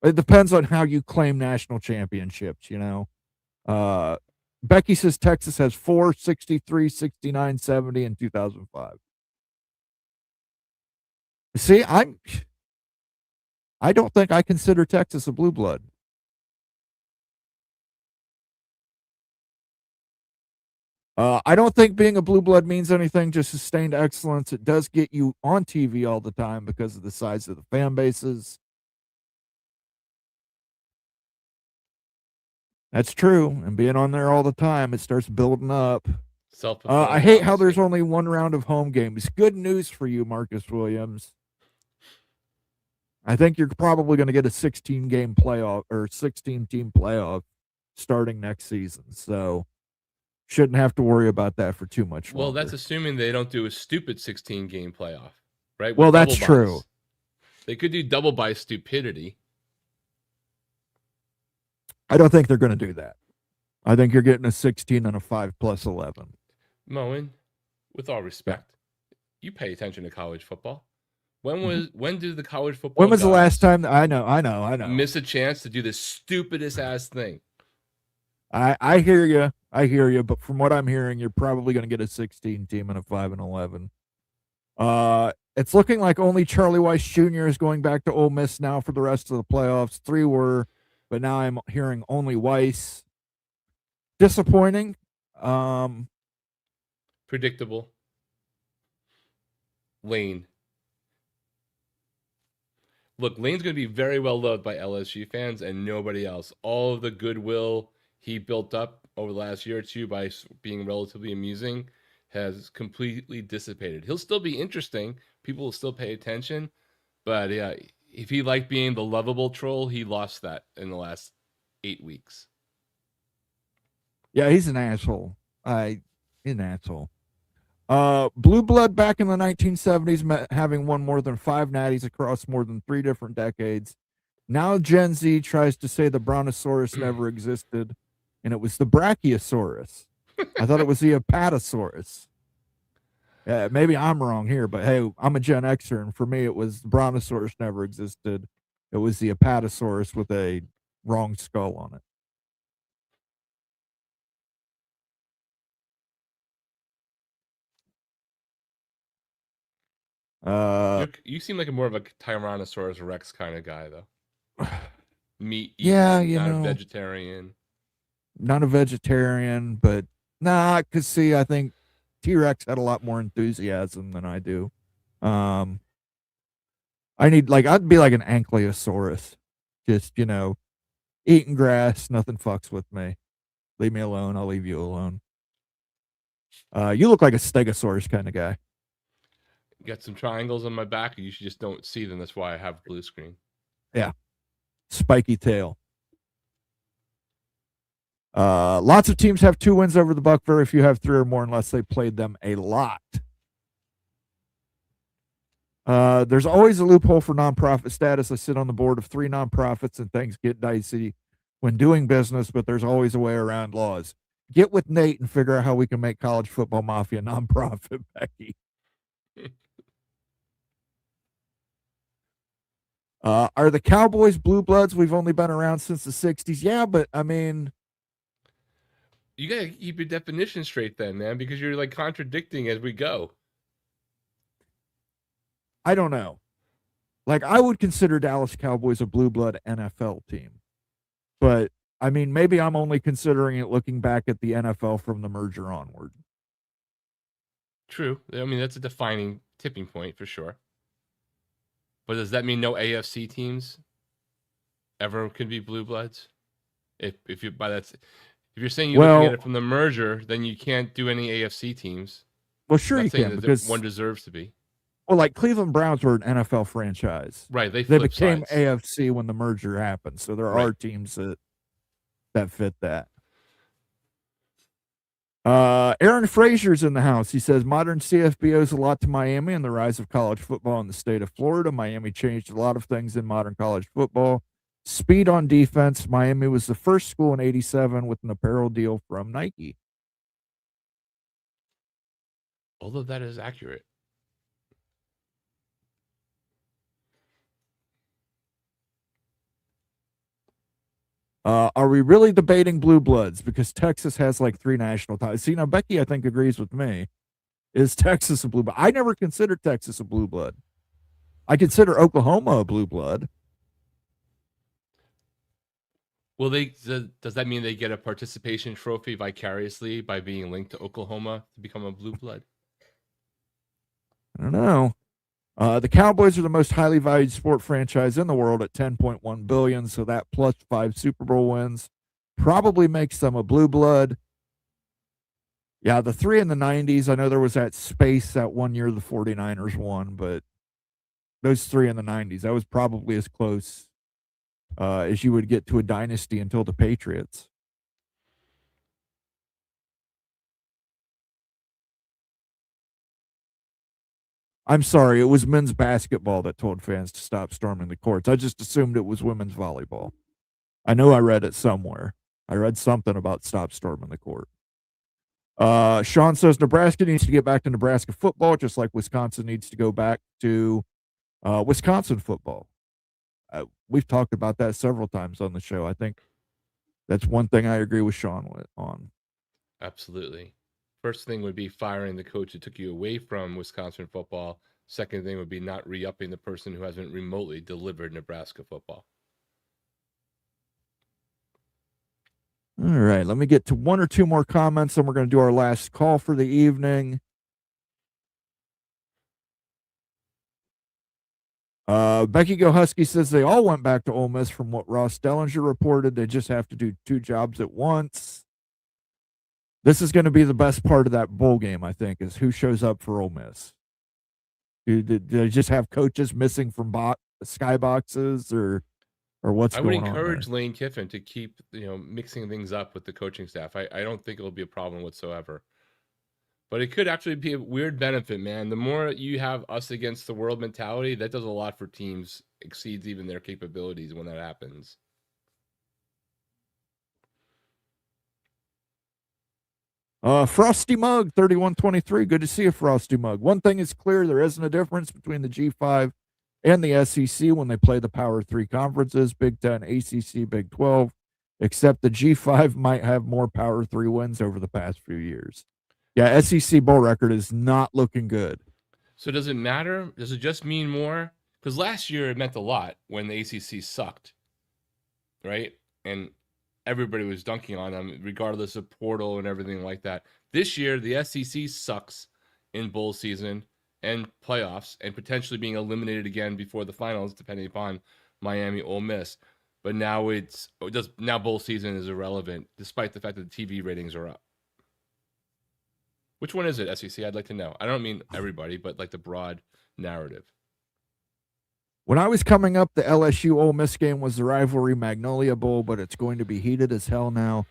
Speaker 1: It depends on how you claim national championships, Becky says Texas has 4, 63, 69, 70, and 2005. See, I don't think I consider Texas a blue blood. I don't think being a blue blood means anything, just sustained excellence. It does get you on TV all the time because of the size of the fan bases. That's true. And being on there all the time, it starts building up. I hate how there's only one round of home games. Good news for you, Marcus Williams. I think you're probably going to get a 16-game playoff or 16-team playoff starting next season. So shouldn't have to worry about that for too much longer.
Speaker 2: Well, that's assuming they don't do a stupid 16-game playoff, right?
Speaker 1: Well, that's true.
Speaker 2: They could do double by stupidity.
Speaker 1: I don't think they're going to do that. I think you're getting a 16 and a 5 plus 11.
Speaker 2: Moen, with all respect, you pay attention to college football. When did the college football?
Speaker 1: When was the last time? I know.
Speaker 2: Miss a chance to do the stupidest ass thing.
Speaker 1: I hear you. But from what I'm hearing, you're probably going to get a 16 team and a 5 and 11. It's looking like only Charlie Weiss Jr. is going back to Ole Miss now for the rest of the playoffs. 3 were, but now I'm hearing only Weiss. Disappointing.
Speaker 2: Predictable. Lane. Look, Lane's going to be very well loved by LSU fans and nobody else. All of the goodwill he built up over the last year or two by being relatively amusing has completely dissipated. He'll still be interesting. People will still pay attention. But yeah, if he liked being the lovable troll, he lost that in the last 8 weeks.
Speaker 1: Yeah, he's an asshole. He's an asshole. Blue blood back in the 1970s, having won more than 5 natties across more than 3 different decades. Now Gen Z tries to say the Brontosaurus never existed, and it was the Brachiosaurus. I thought it was the Apatosaurus. Maybe I'm wrong here, but hey, I'm a Gen Xer, and for me, it was the Brontosaurus never existed. It was the Apatosaurus with a wrong skull on it.
Speaker 2: You seem like more of a Tyrannosaurus Rex kind of guy, though. Meat eating,
Speaker 1: yeah,
Speaker 2: not a vegetarian.
Speaker 1: Not a vegetarian, but because see, I think T-Rex had a lot more enthusiasm than I do. I need I'd be like an Ankylosaurus, just eating grass, nothing fucks with me. Leave me alone, I'll leave you alone. You look like a Stegosaurus kind of guy.
Speaker 2: Got some triangles on my back. You just don't see them. That's why I have blue screen.
Speaker 1: Yeah. Spiky tail. Lots of teams have 2 wins over the Buck. Very few have 3 or more unless they played them a lot. There's always a loophole for nonprofit status. I sit on the board of 3 nonprofits and things get dicey when doing business, but there's always a way around laws. Get with Nate and figure out how we can make College Football Mafia nonprofit, Becky. Are the Cowboys blue bloods? We've only been around since the 60s. Yeah, but I mean,
Speaker 2: you got to keep your definition straight then, man, because you're contradicting as we go.
Speaker 1: I don't know. I would consider Dallas Cowboys a blue blood NFL team. But I mean, maybe I'm only considering it looking back at the NFL from the merger onward.
Speaker 2: True. I mean, that's a defining tipping point for sure. But does that mean no AFC teams ever can be blue bloods? If you by that, if you're saying you're looking at it from the merger, then you can't do any AFC teams.
Speaker 1: Well, sure
Speaker 2: Not
Speaker 1: you
Speaker 2: saying
Speaker 1: can,
Speaker 2: that
Speaker 1: because
Speaker 2: one deserves to be.
Speaker 1: well, like Cleveland Browns were an NFL franchise.
Speaker 2: Right, they
Speaker 1: became
Speaker 2: sides.
Speaker 1: AFC when the merger happened. So there are teams that fit that. Aaron Frazier's in the house. He says modern CFB owes a lot to Miami and the rise of college football in the state of Florida. Miami changed a lot of things in modern college football. Speed on defense. Miami was the first school in '87 with an apparel deal from Nike.
Speaker 2: All of that is accurate.
Speaker 1: Are we really debating blue bloods? Because Texas has like 3 national titles. See, now Becky, I think, agrees with me. Is Texas a blue blood? I never considered Texas a blue blood. I consider Oklahoma a blue blood.
Speaker 2: Well, does that mean they get a participation trophy vicariously by being linked to Oklahoma to become a blue blood?
Speaker 1: I don't know. The Cowboys are the most highly valued sport franchise in the world at $10.1 billion, so that plus 5 Super Bowl wins probably makes them a blue blood. Yeah, the 3 in the 90s, I know there was that space that one year the 49ers won, but those 3 in the 90s, that was probably as close as you would get to a dynasty until the Patriots. I'm sorry, it was men's basketball that told fans to stop storming the courts. I just assumed it was women's volleyball. I know I read it somewhere. I read something about stop storming the court. Sean says Nebraska needs to get back to Nebraska football, just like Wisconsin needs to go back to Wisconsin football. We've talked about that several times on the show. I think that's one thing I agree with Sean on.
Speaker 2: Absolutely. First thing would be firing the coach that took you away from Wisconsin football. Second thing would be not re-upping the person who hasn't remotely delivered Nebraska football.
Speaker 1: All right, let me get to 1 or 2 more comments, and we're going to do our last call for the evening. Becky Go Husky says they all went back to Ole Miss from what Ross Dellinger reported. They just have to do 2 jobs at once. This is going to be the best part of that bowl game, I think, is who shows up for Ole Miss. Do they just have coaches missing from skyboxes, or what's going on?
Speaker 2: I would encourage Lane Kiffin to keep mixing things up with the coaching staff. I don't think it'll be a problem whatsoever. But it could actually be a weird benefit, man. The more you have us against the world mentality, that does a lot for teams, exceeds even their capabilities when that happens.
Speaker 1: Frosty Mug 3123. Good to see you, Frosty Mug. One thing is clear: there isn't a difference between the G5 and the SEC when they play the Power 3 conferences, Big 10, ACC, Big 12, except the G5 might have more Power 3 wins over the past few years. Yeah, SEC bowl record is not looking good.
Speaker 2: So does it matter? Does it just mean more? Because last year it meant a lot when the ACC sucked, right? And everybody was dunking on them, regardless of portal and everything like that. This year, the SEC sucks in bowl season and playoffs, and potentially being eliminated again before the finals, depending upon Miami, Ole Miss. But now now bowl season is irrelevant, despite the fact that the TV ratings are up. Which one is it, SEC? I'd like to know. I don't mean everybody, but like the broad narrative.
Speaker 1: When I was coming up, the LSU Ole Miss game was the rivalry Magnolia Bowl, but it's going to be heated as hell now.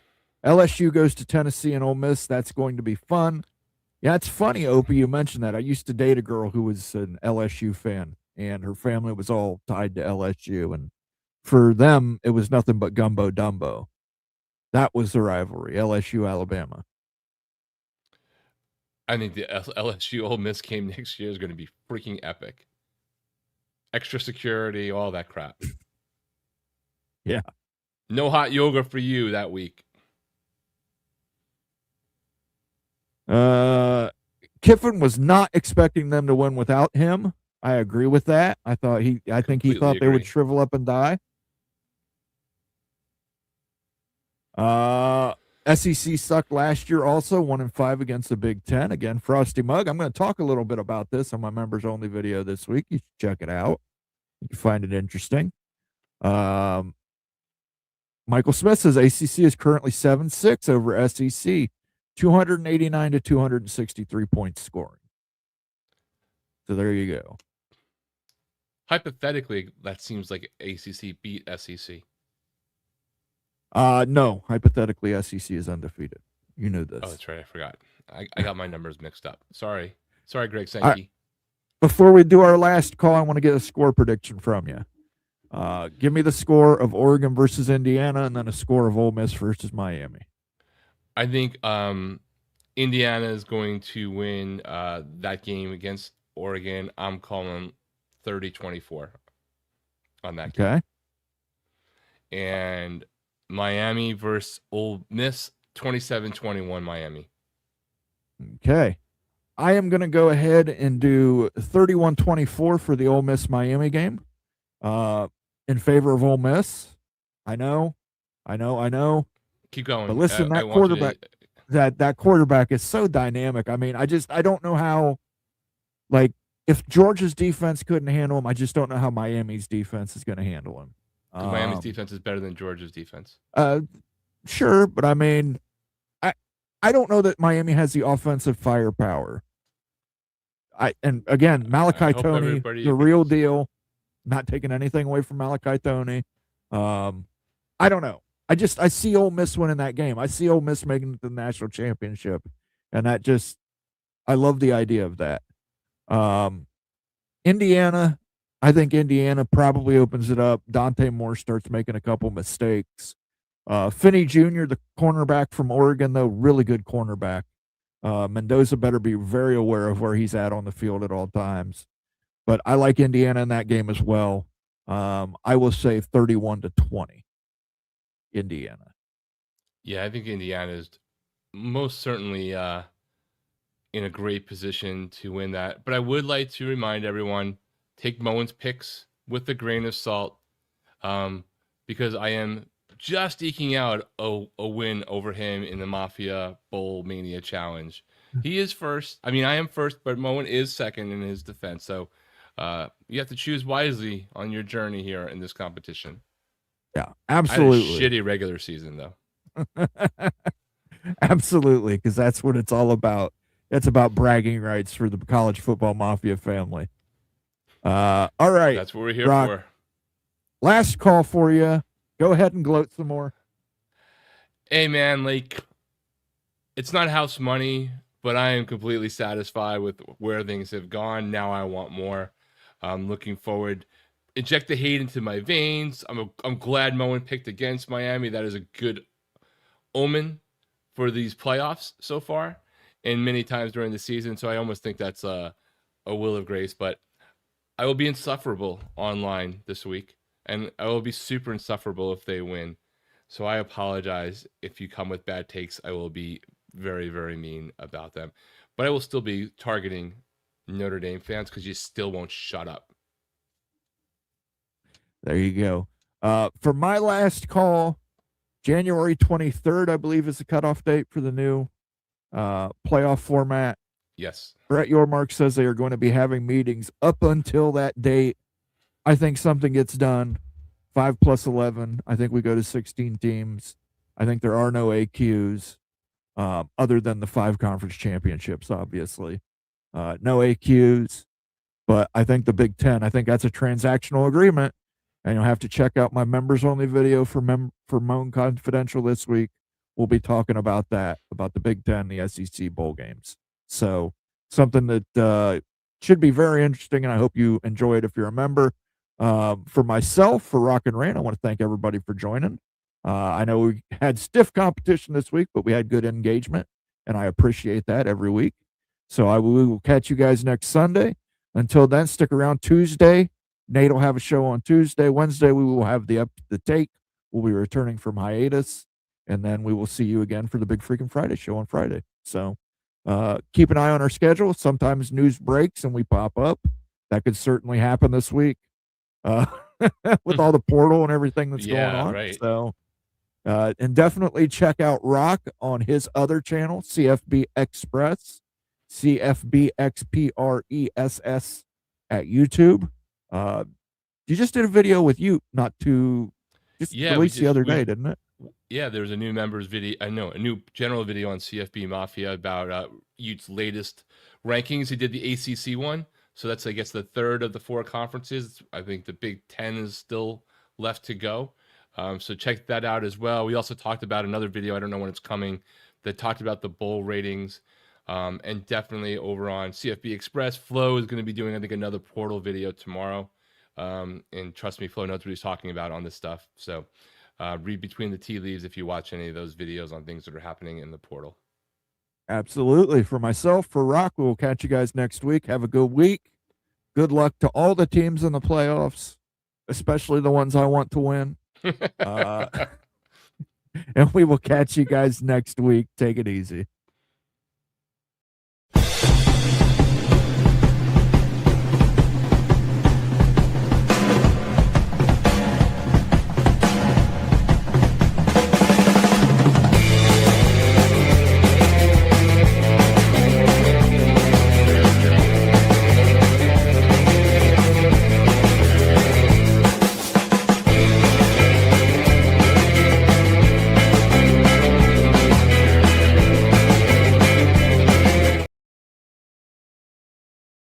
Speaker 1: LSU goes to Tennessee and Ole Miss. That's going to be fun. Yeah, it's funny, Opie, you mentioned that. I used to date a girl who was an LSU fan, and her family was all tied to LSU. And for them, it was nothing but gumbo dumbo. That was the rivalry, LSU, Alabama.
Speaker 2: I think the LSU Ole Miss game next year is going to be freaking epic. Extra security, all that crap.
Speaker 1: Yeah.
Speaker 2: No hot yoga for you that week.
Speaker 1: Kiffin was not expecting them to win without him. I agree with that. I think he thought they would shrivel up and die. SEC sucked last year also, 1-5 against the Big Ten. Again, Frosty Mug. I'm going to talk a little bit about this on my members only video this week. You should check it out. You can find it interesting. Michael Smith says ACC is currently 7-6 over SEC, 289 to 263 points scoring. So there you go.
Speaker 2: Hypothetically, that seems like ACC beat SEC.
Speaker 1: No, hypothetically, SEC is undefeated. You knew this.
Speaker 2: Oh, that's right. I forgot. I got my numbers mixed up. Sorry, Greg Sankey.
Speaker 1: Before we do our last call, I want to get a score prediction from you. Give me the score of Oregon versus Indiana, and then a score of Ole Miss versus Miami.
Speaker 2: I think Indiana is going to win that game against Oregon. I'm calling 30-24 on that game.
Speaker 1: Okay.
Speaker 2: And Miami versus Ole Miss, 27-21 Miami.
Speaker 1: Okay. I am going to go ahead and do 31-24 for the Ole Miss Miami game in favor of Ole Miss. I know.
Speaker 2: Keep going.
Speaker 1: But listen, that quarterback, that quarterback is so dynamic. I mean, I don't know how, like, if Georgia's defense couldn't handle him, I just don't know how Miami's defense is going to handle him.
Speaker 2: Miami's defense is better than Georgia's defense.
Speaker 1: Sure, but I mean, I don't know that Miami has the offensive firepower. And again, Malachi Toney, the real deal. Not taking anything away from Malachi Toney. I don't know. I see Ole Miss winning that game. I see Ole Miss making it to the national championship, and I love the idea of that. Indiana, I think Indiana probably opens it up. Dante Moore starts making a couple mistakes. Finney Jr., the cornerback from Oregon, though, really good cornerback. Mendoza better be very aware of where he's at on the field at all times. But I like Indiana in that game as well. I will say 31-20, Indiana.
Speaker 2: Yeah, I think Indiana is most certainly in a great position to win that. But I would like to remind everyone, take Moen's picks with a grain of salt, because I am just eking out a win over him in the Mafia Bowl Mania Challenge. He is first. I mean, I am first, but Moen is second in his defense. So you have to choose wisely on your journey here in this competition.
Speaker 1: Yeah, absolutely.
Speaker 2: I had a shitty regular season, though.
Speaker 1: Absolutely, because that's what it's all about. It's about bragging rights for the college football mafia family. All right.
Speaker 2: That's what we're here
Speaker 1: Rock,
Speaker 2: for.
Speaker 1: Last call for you. Go ahead and gloat some more.
Speaker 2: Hey, man, like, it's not house money, but I am completely satisfied with where things have gone. Now I want more. I'm looking forward. Inject the hate into my veins. I'm glad Moen picked against Miami. That is a good omen for these playoffs so far and many times during the season. So I almost think that's a will of grace. But I will be insufferable online this week, and I will be super insufferable if they win. So I apologize if you come with bad takes. I will be very, very mean about them. But I will still be targeting Notre Dame fans because you still won't shut up.
Speaker 1: There you go. For my last call, January 23rd, I believe, is the cutoff date for the new playoff format.
Speaker 2: Yes.
Speaker 1: Brett Yormark says they are going to be having meetings up until that date. I think something gets done. 5+11. I think we go to 16 teams. I think there are no AQs other than the 5 conference championships, obviously. No AQs. But I think the Big Ten, I think that's a transactional agreement. And you'll have to check out my members-only video for Moan Confidential this week. We'll be talking about that, about the Big Ten, the SEC bowl games. So something that should be very interesting, and I hope you enjoy it if you're a member. For myself, for Rock and Rain, I want to thank everybody for joining. I know we had stiff competition this week, but we had good engagement, and I appreciate that every week. So we will catch you guys next Sunday. Until then, stick around Tuesday. Nate will have a show on Tuesday. Wednesday, we will have the take. We'll be returning from hiatus, and then we will see you again for the Big Freaking Friday show on Friday. So keep an eye on our schedule. Sometimes news breaks and we pop up. That could certainly happen this week with all the portal and everything that's going on.
Speaker 2: Right.
Speaker 1: So, and definitely check out Rock on his other channel, CFB Express, CFBXPRESS at YouTube. You just did a video with you not too Just
Speaker 2: Yeah,
Speaker 1: released the other day, didn't it?
Speaker 2: Yeah, there was a new members video. I know a new general video on CFB Mafia about Utes' latest rankings. He did the ACC one, so that's I guess the third of the 4 conferences. I think the Big Ten is still left to go. So check that out as well. We also talked about another video. I don't know when it's coming. That talked about the bowl ratings, and definitely over on CFB Express, Flo is going to be doing I think another portal video tomorrow. And trust me, Flo knows what he's talking about on this stuff. So. Read between the tea leaves if you watch any of those videos on things that are happening in the portal.
Speaker 1: Absolutely. For myself, for Rock, we will catch you guys next week. Have a good week. Good luck to all the teams in the playoffs, especially the ones I want to win. And we will catch you guys next week. Take it easy.